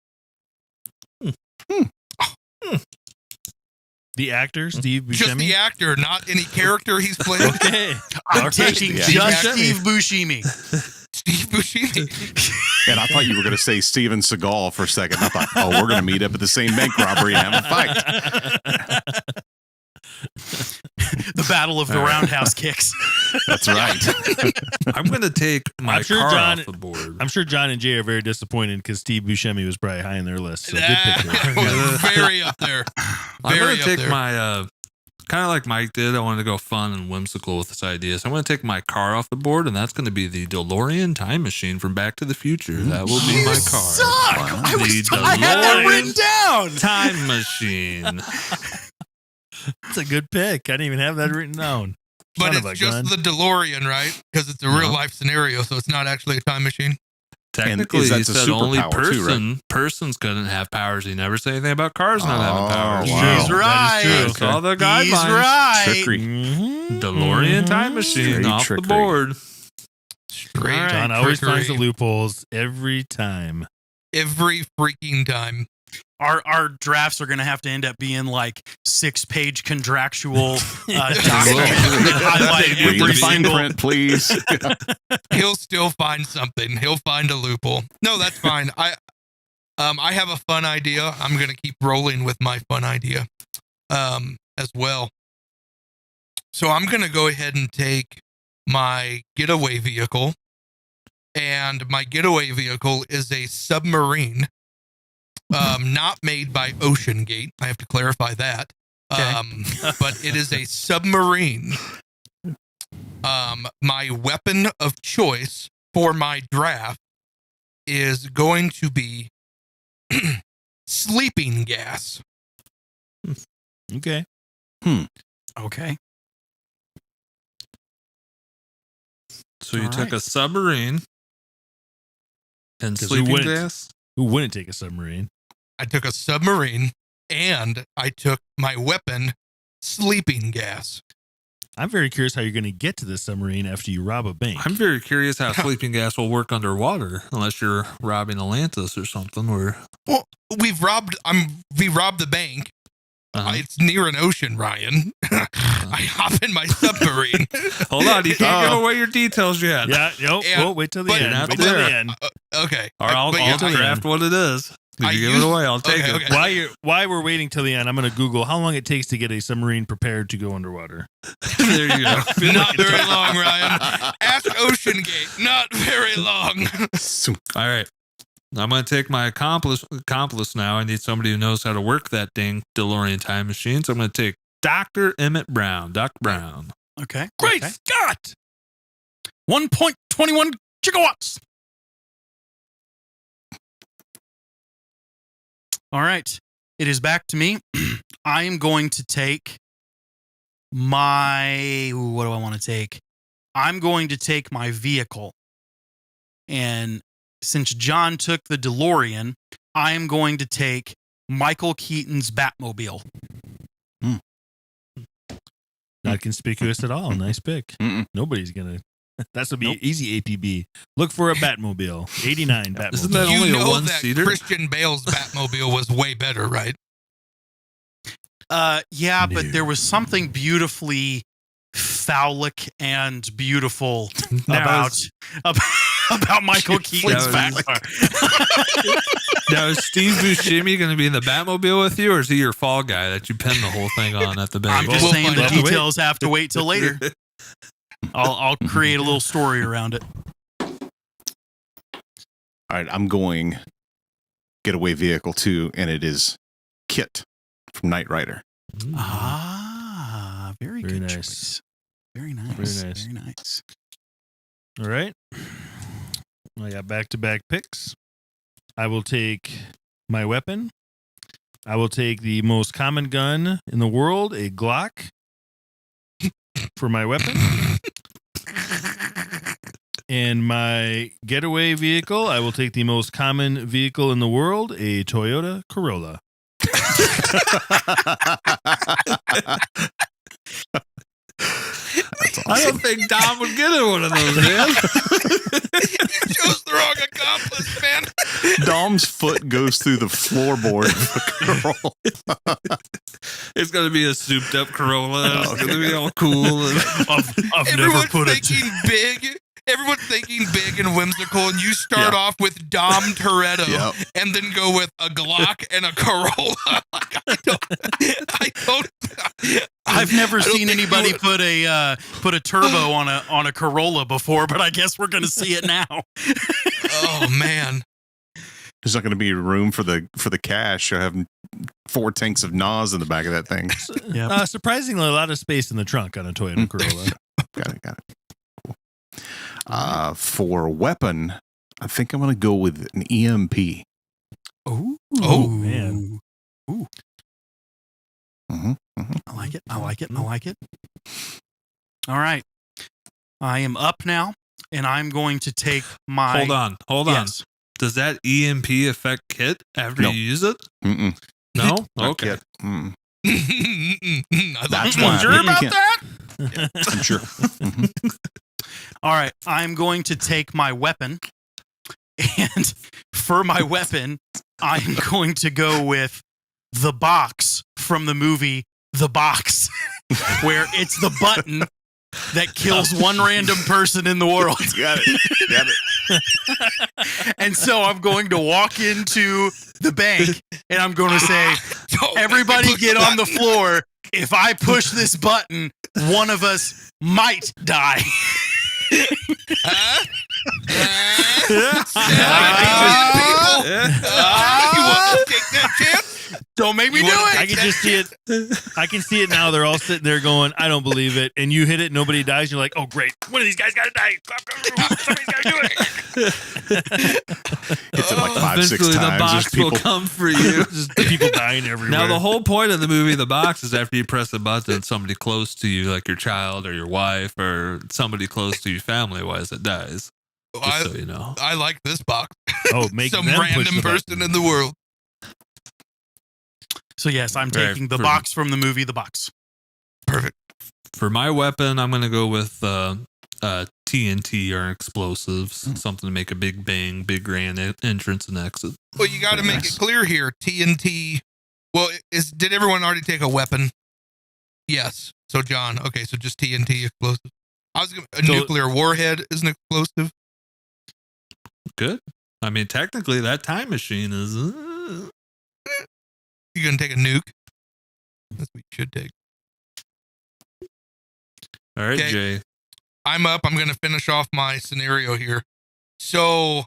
The actor, Steve Buscemi. Just the actor, not any character he's played. Okay. I'm taking Yeah. just Buscemi. Steve Buscemi. Steve Buscemi. And I thought you were going to say Steven Seagal for a second. I thought, oh, we're going to meet up at the same bank robbery and have a fight. The battle of the roundhouse kicks. That's right. I'm going to take my I'm sure car John- off the board. I'm sure John and Jay are very disappointed because Steve Buscemi was probably high on their list. So good pick there. was very up there. I'm Very going to up take there. my, kind of like Mike did, I wanted to go fun and whimsical with this idea. So I'm going to take my car off the board, and that's going to be the DeLorean time machine from Back to the Future. That will be my car. Suck! The I had that DeLorean written down. Time machine. That's a good pick. I didn't even have that written down. But Son it's of a just gun. the DeLorean, right? Because it's a real life scenario, so it's not actually a time machine. Technically, is that he a said only superpower too, right? persons couldn't have powers. He never said anything about cars not having powers. wow. He's right. That is That's true. all the He's guidelines. right. Trickery. DeLorean time machine Straight off trickery. the board. Straight All right. John always trickery. finds the loopholes every time. Every freaking time. Our drafts are going to have to end up being like 6-page contractual document. Highlight Read every the fine single. print, please. He'll still find something. He'll find a loophole. No, that's fine. I have a fun idea. I'm gonna keep rolling with my fun idea as well. So I'm gonna go ahead and take my getaway vehicle, and my getaway vehicle is a submarine, not made by Ocean Gate. I have to clarify that. But it is a submarine. My weapon of choice for my draft is going to be sleeping gas. Okay. Okay. So you All took right. a submarine and 'Cause who sleeping wouldn't? gas. Who wouldn't take a submarine? I took a submarine and I took my weapon, sleeping gas. I'm very curious how you're going to get to the submarine after you rob a bank. I'm very curious how sleeping gas will work underwater, unless you're robbing Atlantis or something. Where Well, we robbed the bank. It's near an ocean, Ryan. I hop in my submarine. hold on, you can't give away your details yet. Yeah. Nope. Yeah, Well, wait till the but- end. but- Wait till the end. Okay. Or I'll But yeah, draft what it is. You give it away. I'll take it. Okay. While we're waiting till the end, I'm going to Google how long it takes to get a submarine prepared to go underwater. There you go. Not very long, Ryan. Ask Ocean Gate. Not very long. All right. I'm going to take my accomplice now. I need somebody who knows how to work that dang DeLorean time machine. So I'm going to take Dr. Emmett Brown. Doc Brown. Okay. Great okay. Scott! 1.21 gigawatts. All right. It is back to me. I am going to take what do I want to take? I'm going to take my vehicle. And since John took the DeLorean, I am going to take Michael Keaton's Batmobile. Not conspicuous at all. Nice pick. Nobody's going to. That's going to be an easy APB. Look for a Batmobile. 89 Batmobile. Isn't that only a one-seater? Christian Bale's Batmobile was way better, right? Yeah, but there was something beautifully phallic and beautiful about Michael Keaton's Batmobile. Now, is Steve Buscemi going to be in the Batmobile with you, or is he your fall guy that you pin the whole thing on at the bank? I'm just saying the details have to wait till later. I'll create a little story around it. All right, I'm going getaway vehicle 2, and it is Kit from Knight Rider. Very good nice. choice. Very nice. Very nice. Very nice. All right. I got back-to-back picks. I will take my weapon. I will take the most common gun in the world, a Glock, for my weapon. And my getaway vehicle, I will take the most common vehicle in the world, a Toyota Corolla. That's awesome. I don't think Dom would get in one of those, man. You chose the wrong accomplice, man. Dom's foot goes through the floorboard of the Corolla. It's going to be a souped-up Corolla. It's going to be all cool. I've never put it. Big. Everyone's thinking big and whimsical, and you start off with Dom Toretto, and then go with a Glock and a Corolla. I've never seen anybody put a turbo on a Corolla before, but I guess we're going to see it now. Oh man, there's not going to be room for the cash. I have 4 tanks of NOS in the back of that thing. Surprisingly, a lot of space in the trunk on a Toyota Corolla. Got it. Cool. For weapon, I think I'm going to go with an EMP. Oh man. Ooh. I like it. All right. I am up now, and I'm going to take my... Hold on. Does that EMP affect Kit after you use it? Mm-mm. No? Okay. That's why. Sure about that? Yeah, I'm sure. All right. I'm going to take my weapon, and for my weapon, I'm going to go with the box from the movie The Box, where it's the button that kills one random person in the world. Got it. And so I'm going to walk into the bank and I'm going to say, everybody get on the floor. If I push this button, one of us might die. You want to take that chance? Don't make me do it. I can just see it. I can see it now. They're all sitting there going, I don't believe it. And you hit it, nobody dies. You're like, oh, great. One of these guys got to die. Somebody's got to do it. It's like 5-6 Eventually times. the box will come for you. Just people dying everywhere. Now, the whole point of the movie, The Box, is after you press a button, somebody close to you, like your child or your wife or somebody close to you family-wise, that dies. Just so you know. I like this box. Oh, make some them push random the person button. in the world. So yes, I'm taking the box from the movie The Box. Perfect. For my weapon, I'm going to go with TNT or explosives, something to make a big bang, big grand entrance and exit. Well, you got to make it clear here. TNT. Well, did everyone already take a weapon? Yes. So John. Okay, so just TNT explosive. Nuclear warhead is an explosive. Good. I mean, technically, that time machine is. You gonna take a nuke? That's what you should take. All right, Okay. Jay. I'm up. I'm gonna finish off my scenario here. So,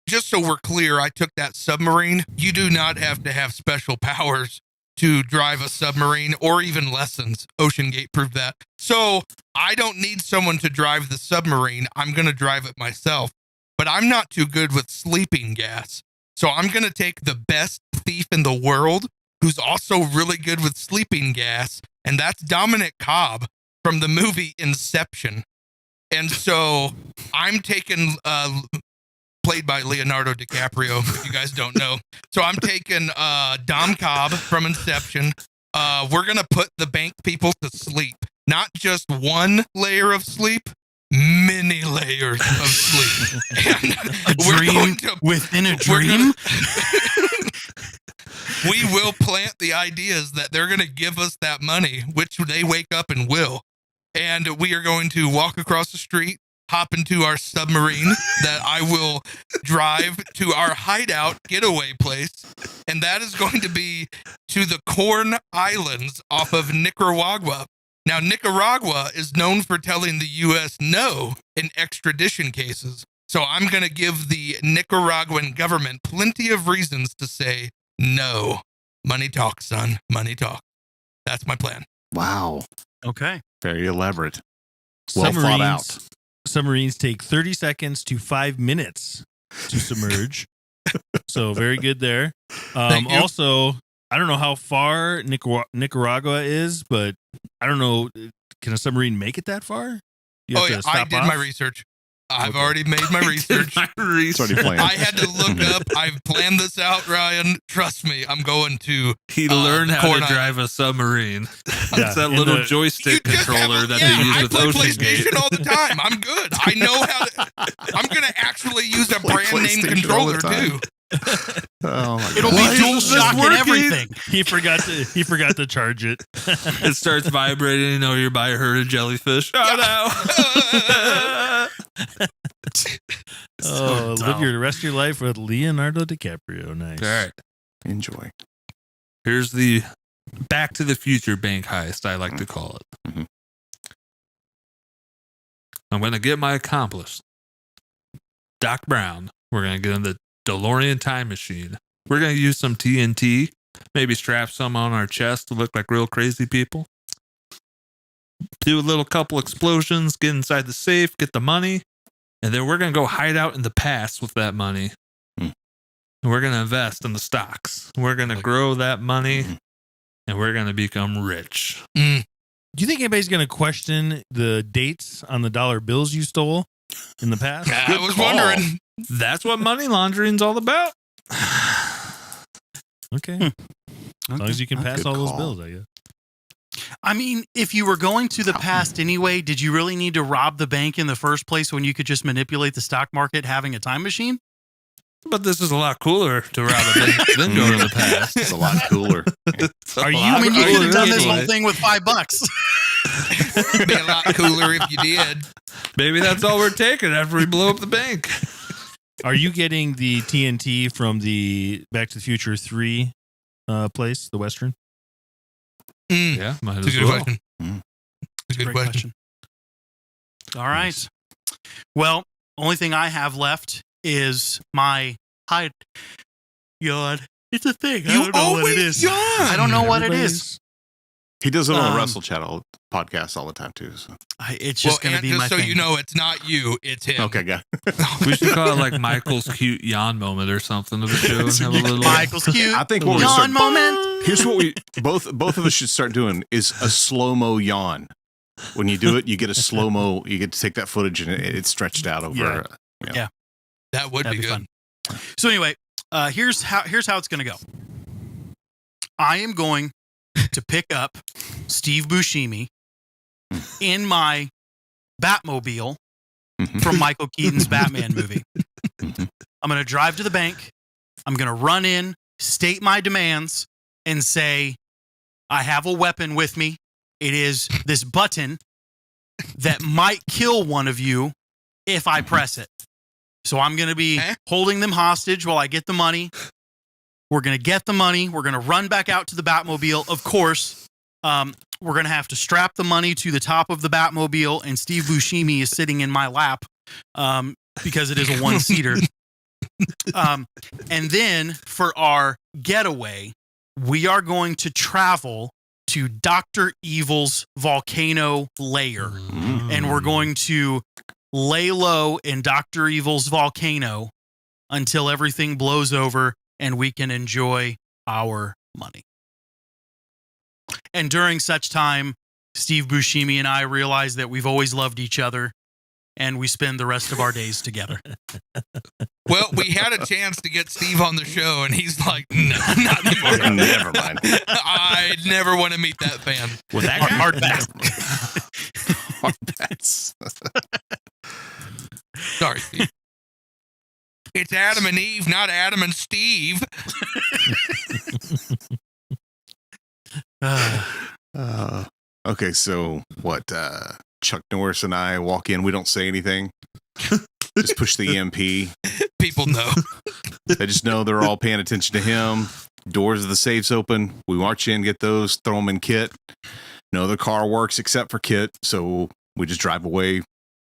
just so we're clear, I took that submarine. You do not have to have special powers to drive a submarine or even lessons. Ocean Gate proved that. So I don't need someone to drive the submarine. I'm going to drive it myself. But I'm not too good with sleeping gas. So I'm going to take the best thief in the world who's also really good with sleeping gas. And that's Dominic Cobb from the movie Inception. And so I'm taking... played by Leonardo DiCaprio, if you guys don't know. So I'm taking Dom Cobb from Inception. We're going to put the bank people to sleep. Not just one layer of sleep, many layers of sleep. And A dream within a dream? We will plant the ideas that they're going to give us that money, which they wake up and will. And we are going to walk across the street, hop into our submarine that I will drive to our hideout getaway place. And that is going to be to the Corn Islands off of Nicaragua. Now, Nicaragua is known for telling the U.S. no in extradition cases. So I'm going to give the Nicaraguan government plenty of reasons to say no. Money talk, son. Money talk. That's my plan. Wow. Okay. Very elaborate. Well thought out. Submarines take 30 seconds to 5 minutes to submerge. So very good there. Thank you. Also, I don't know how far Nicaragua is, but I don't know. Can a submarine make it that far? You have to I stop did off? my research. I've already made my research. It's already planned. I had to look up. I've planned this out, Ryan. Trust me, I'm going to. He learned how Corn to Island. drive a submarine. Yeah, It's that in little the- joystick controller that they use I with play Ocean Gate. PlayStation all the time. I'm good. I know how to. I'm going to actually use a Play brand name PlayStation all controller the time. too. Oh my It'll God. be dual is this shock and working? everything. He forgot to charge it. It starts vibrating. You know you're by a herd of jellyfish. Oh no! Oh, live your rest of your life with Leonardo DiCaprio. Nice. All right. Enjoy. Here's the Back to the Future bank heist, I like to call it. Mhm. I'm going to get my accomplice, Doc Brown. We're going to get in the DeLorean time machine. We're going to use some TNT, maybe strap some on our chest to look like real crazy people. Do a little couple explosions, get inside the safe, get the money, and then we're going to go hide out in the past with that money. Hmm. And we're going to invest in the stocks. We're going to grow that money, and we're going to become rich. Mm. Do you think anybody's going to question the dates on the dollar bills you stole in the past? I was call. wondering. That's what money laundering's all about. Okay. As long as you can pass Good all those call. bills, I guess. I mean, if you were going to the past anyway, did you really need to rob the bank in the first place when you could just manipulate the stock market having a time machine? But this is a lot cooler to rob a bank than go to the past. It's a lot cooler. Are you- I mean, you could have done this Anyway, whole thing with $5. It'd be a lot cooler if you did. Maybe that's all we're taking after we blow up the bank. Are you getting the TNT from the Back to the Future 3 place, the Western? Mm. Yeah, might It's a as good well. question. It's a good Great question. All right. Well, only thing I have left is my hide yawn. It's a thing. I You don't know what it always is. yawn. I don't know what it is. He does it on the Um, Wrestle Channel podcast all the time too. So. It's just going to and be just my so thing. you know, it's not you, it's him. Okay, got We should call it like Michael's cute yawn moment or something of the show and have a little. Michael's cute. I think what we yawn start, moment. here's what we both of us should start doing is a slow-mo yawn. When you do it, you get a slow-mo. You get to take that footage and it's stretched out over. Yeah. That would That'd be be good. fun. So anyway, here's how it's going to go. I am going to pick up Steve Buscemi in my Batmobile from Michael Keaton's Batman movie. Mhm. I'm going to drive to the bank. I'm going to run in, state my demands, and say, I have a weapon with me. It is this button that might kill one of you if I press it. So I'm going to be holding them hostage while I get the money. We're going to get the money. We're going to run back out to the Batmobile. Of course, we're going to have to strap the money to the top of the Batmobile, and Steve Buscemi is sitting in my lap because it is a one-seater. And then for our getaway, we are going to travel to Dr. Evil's volcano lair. And we're going to lay low in Dr. Evil's volcano until everything blows over and we can enjoy our money. And during such time, Steve Buscemi and I realize that we've always loved each other, and we spend the rest of our days together. Well, we had a chance to get Steve on the show, and he's like, no, not anymore. Never mind. I never want to meet that fan. With that hard pass. Hard pass. Sorry, Steve. It's Adam and Eve, not Adam and Steve. Okay, so what? Chuck Norris and I walk in. We don't say anything. Just push the EMP. People know. They just know they're all paying attention to him. Doors of the safes open. We march in, get those, throw them in Kit. No, the car works except for Kit, so we just drive away.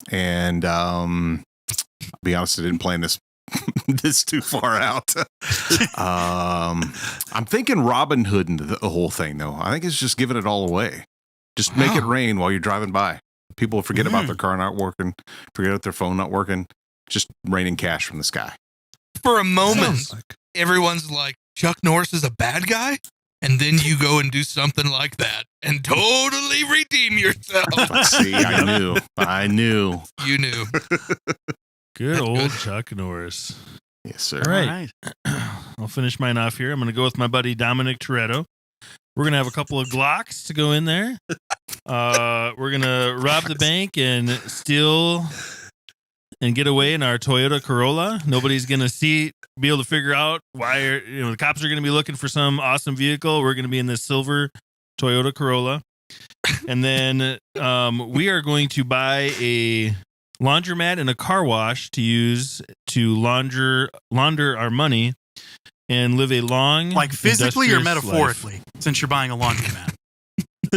And I'll be honest, I didn't plan this this too far out. I'm thinking Robin Hood into the whole thing, though. I think it's just giving it all away. Just make it rain while you're driving by. People forget about their car not working, forget about their phone not working. Just raining cash from the sky. For a moment, everyone's like, Chuck Norris is a bad guy? And then you go and do something like that and totally redeem yourself. See, I knew. You knew. Good old Chuck Norris. Yes, sir. All right. I'll finish mine off here. I'm going to go with my buddy Dominic Toretto. We're going to have a couple of Glocks to go in there. We're going to rob the bank and steal and get away in our Toyota Corolla. Nobody's going to be able to figure out why, the cops are going to be looking for some awesome vehicle. We're going to be in this silver Toyota Corolla. And then we are going to buy a laundromat and a car wash to use to launder our money and live a long, like physically or metaphorically, life. Since you're buying a laundromat.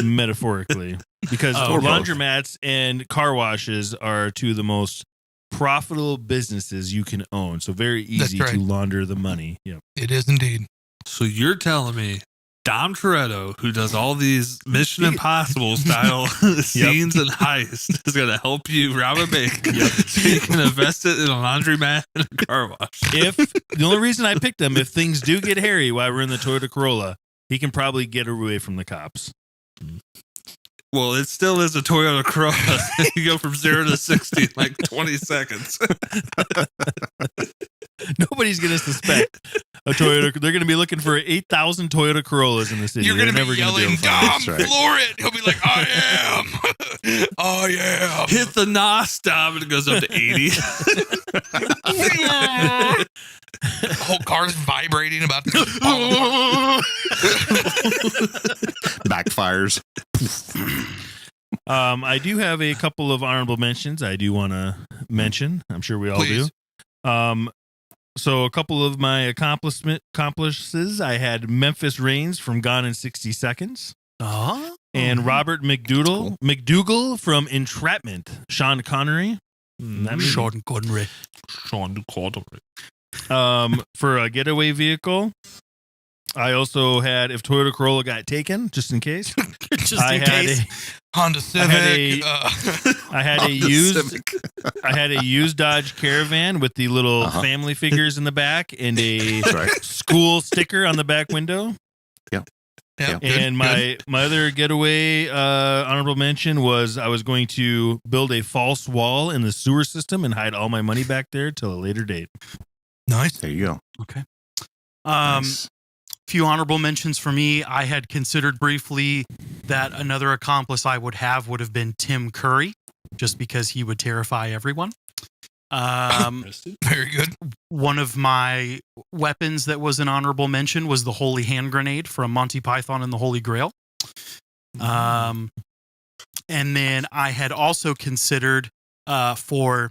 Metaphorically, because laundromats and car washes are two of the most profitable businesses you can own. So very easy to launder the money. Yep. It is indeed. So you're telling me Dom Toretto, who does all these Mission Impossible style scenes and heists, is going to help you rob a bank so you can invest it in a laundromat and a car wash. If the only reason I picked him, if things do get hairy while we're in the Toyota Corolla, he can probably get away from the cops. Well, it still is a Toyota Corolla. You go from 0 to 60 in like 20 seconds. Nobody's going to suspect a Toyota. They're going to be looking for 8,000 Toyota Corollas in the city. You're going to be never yelling, Dom, floor it. He'll be like, I am. I am. Hit the NOS, Dom, and it goes up to 80. The whole car's vibrating about to backfires. I do have a couple of honorable mentions I do want to mention. I'm sure we all do. So a couple of my accomplishments, I had Memphis Reigns from Gone in 60 Seconds. And Robert McDougal from Entrapment. Sean Connery. Sean Connery. For a getaway vehicle, I also had, if Toyota Corolla got taken, just in case. I had Honda Civic. I had a used Dodge Caravan with the little family figures in the back and a school sticker on the back window. Yeah, and my other getaway honorable mention was I was going to build a false wall in the sewer system and hide all my money back there till a later date. Nice. There you go. Okay. Nice. Few honorable mentions for me. I had considered briefly that another accomplice I would have been Tim Curry, just because he would terrify everyone. Very good. One of my weapons that was an honorable mention was the Holy Hand Grenade from Monty Python and the Holy Grail. And then I had also considered for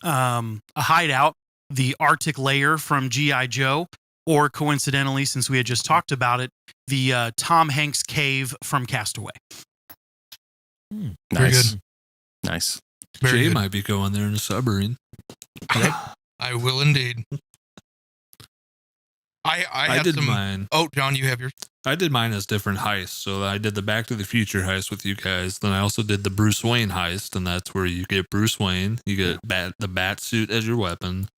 a hideout, the Arctic lair from G.I. Joe, or coincidentally, since we had just talked about it, the Tom Hanks cave from Castaway. Very Nice. good. Nice. Very Jay good. might be going there in a submarine. I will indeed. I had did some. mine. Oh, John, you have yours. I did mine as different heists. So I did the Back to the Future heist with you guys. Then I also did the Bruce Wayne heist, and that's where you get Bruce Wayne, you get the bat suit as your weapon,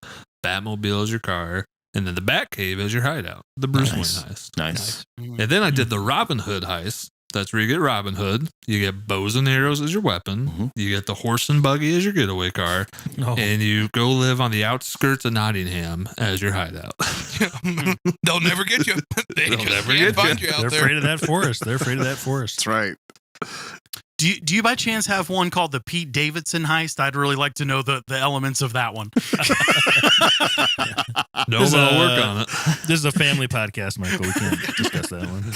Batmobile as your car, and then the Batcave as your hideout. The Bruce Nice. Wayne heist. Nice. And then I did the Robin Hood heist. That's where you get Robin Hood. You get bows and arrows as your weapon. Mhm. You get the horse and buggy as your getaway car. Oh. And you go live on the outskirts of Nottingham as your hideout. They'll never get you. They'll never can't get find you. you out They're there. afraid of that forest. They're afraid of that forest. That's right. Do you by chance have one called the Pete Davidson heist? I'd really like to know the elements of that one. No, There's but I'll a- work on it. This is a family podcast, Michael. We can't discuss that one.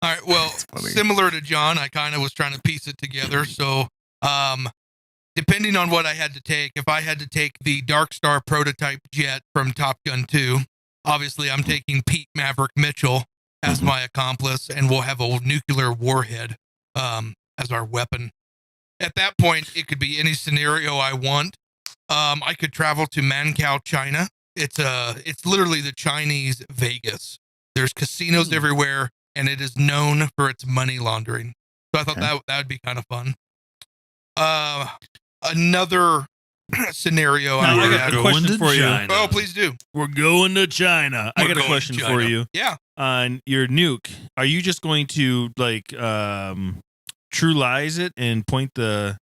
All right. Well, funny. similar to John, I kind of was trying to piece it together. So, depending on what I had to take, if I had to take the Dark Star prototype jet from Top Gun 2, obviously I'm taking Pete Maverick Mitchell as my accomplice, and we'll have a nuclear warhead as our weapon. At that point, it could be any scenario I want. I could travel to Man Child, China. It's literally the Chinese Vegas. There's casinos everywhere, and it is known for its money laundering. So I thought that would be kind of fun. Another scenario Now, I I got a had. question for you. China. Oh, please do. We're going to China. I We're got a going question to for China. you. Yeah. On your nuke, are you just going to true lies it and point the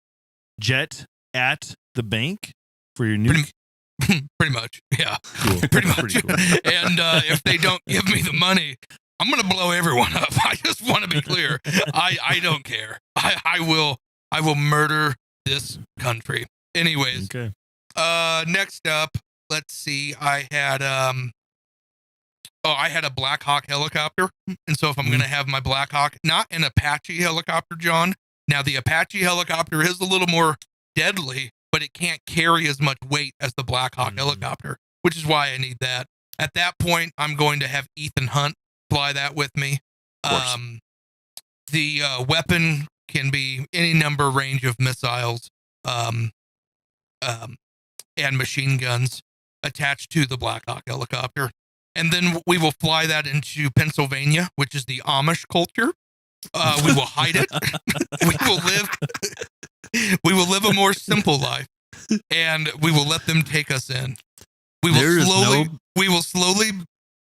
jet at the bank for your nuke? Pretty much. Yeah. Cool. Pretty much. Pretty cool. And if they don't give me the money, I'm going to blow everyone up. I just want to be clear. I don't care. I will murder this country. Anyways, Okay. next up, let's see. I had a Black Hawk helicopter. And so if I'm going to have my Black Hawk, not an Apache helicopter, John. Now the Apache helicopter is a little more deadly, but it can't carry as much weight as the Black Hawk helicopter, which is why I need that. At that point, I'm going to have Ethan Hunt fly that with me. The weapon can be any number range of missiles and machine guns attached to the Black Hawk helicopter. And then we will fly that into Pennsylvania, which is the Amish culture. We will hide it. We will live a more simple life, and we will let them take us in. We will slowly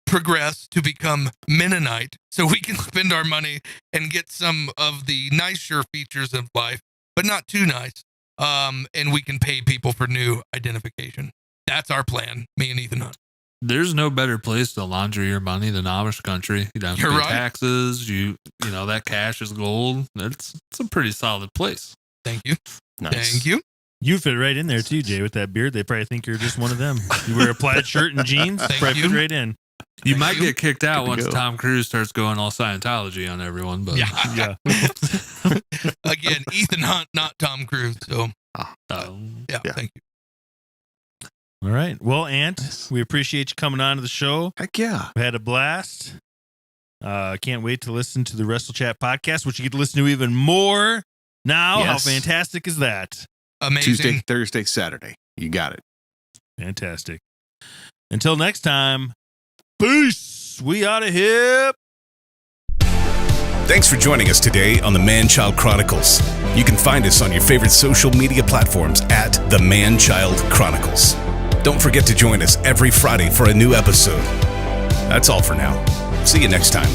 progress to become Mennonite, so we can spend our money and get some of the nicer features of life, but not too nice. And we can pay people for new identification. That's our plan, me and Ethan Hunt. There's no better place to launder your money than Amish country. You don't have to You're pay right. taxes. You know that cash is gold. It's a pretty solid place. Thank you. Nice. Thank you. You fit right in there too, Jay, with that beard. They probably think you're just one of them. You wear a plaid shirt and jeans, Thank probably you. fit right in. You Thank might you. get kicked out Good to once go. Tom Cruise starts going all Scientology on everyone. But Yeah. Again, Ethan Hunt, not Tom Cruise. So yeah, Yeah. thank you. All right. Well, Ant, we appreciate you coming on to the show. Heck yeah. We had a blast. Can't wait to listen to the Wrestle Chat podcast, which you get to listen to even more now. Yes. How fantastic is that? Amazing. Tuesday, Thursday, Saturday. You got it. Fantastic. Until next time, peace. We out of here. Thanks for joining us today on the Man Child Chronicles. You can find us on your favorite social media platforms at the Man Child Chronicles. Don't forget to join us every Friday for a new episode. That's all for now. See you next time.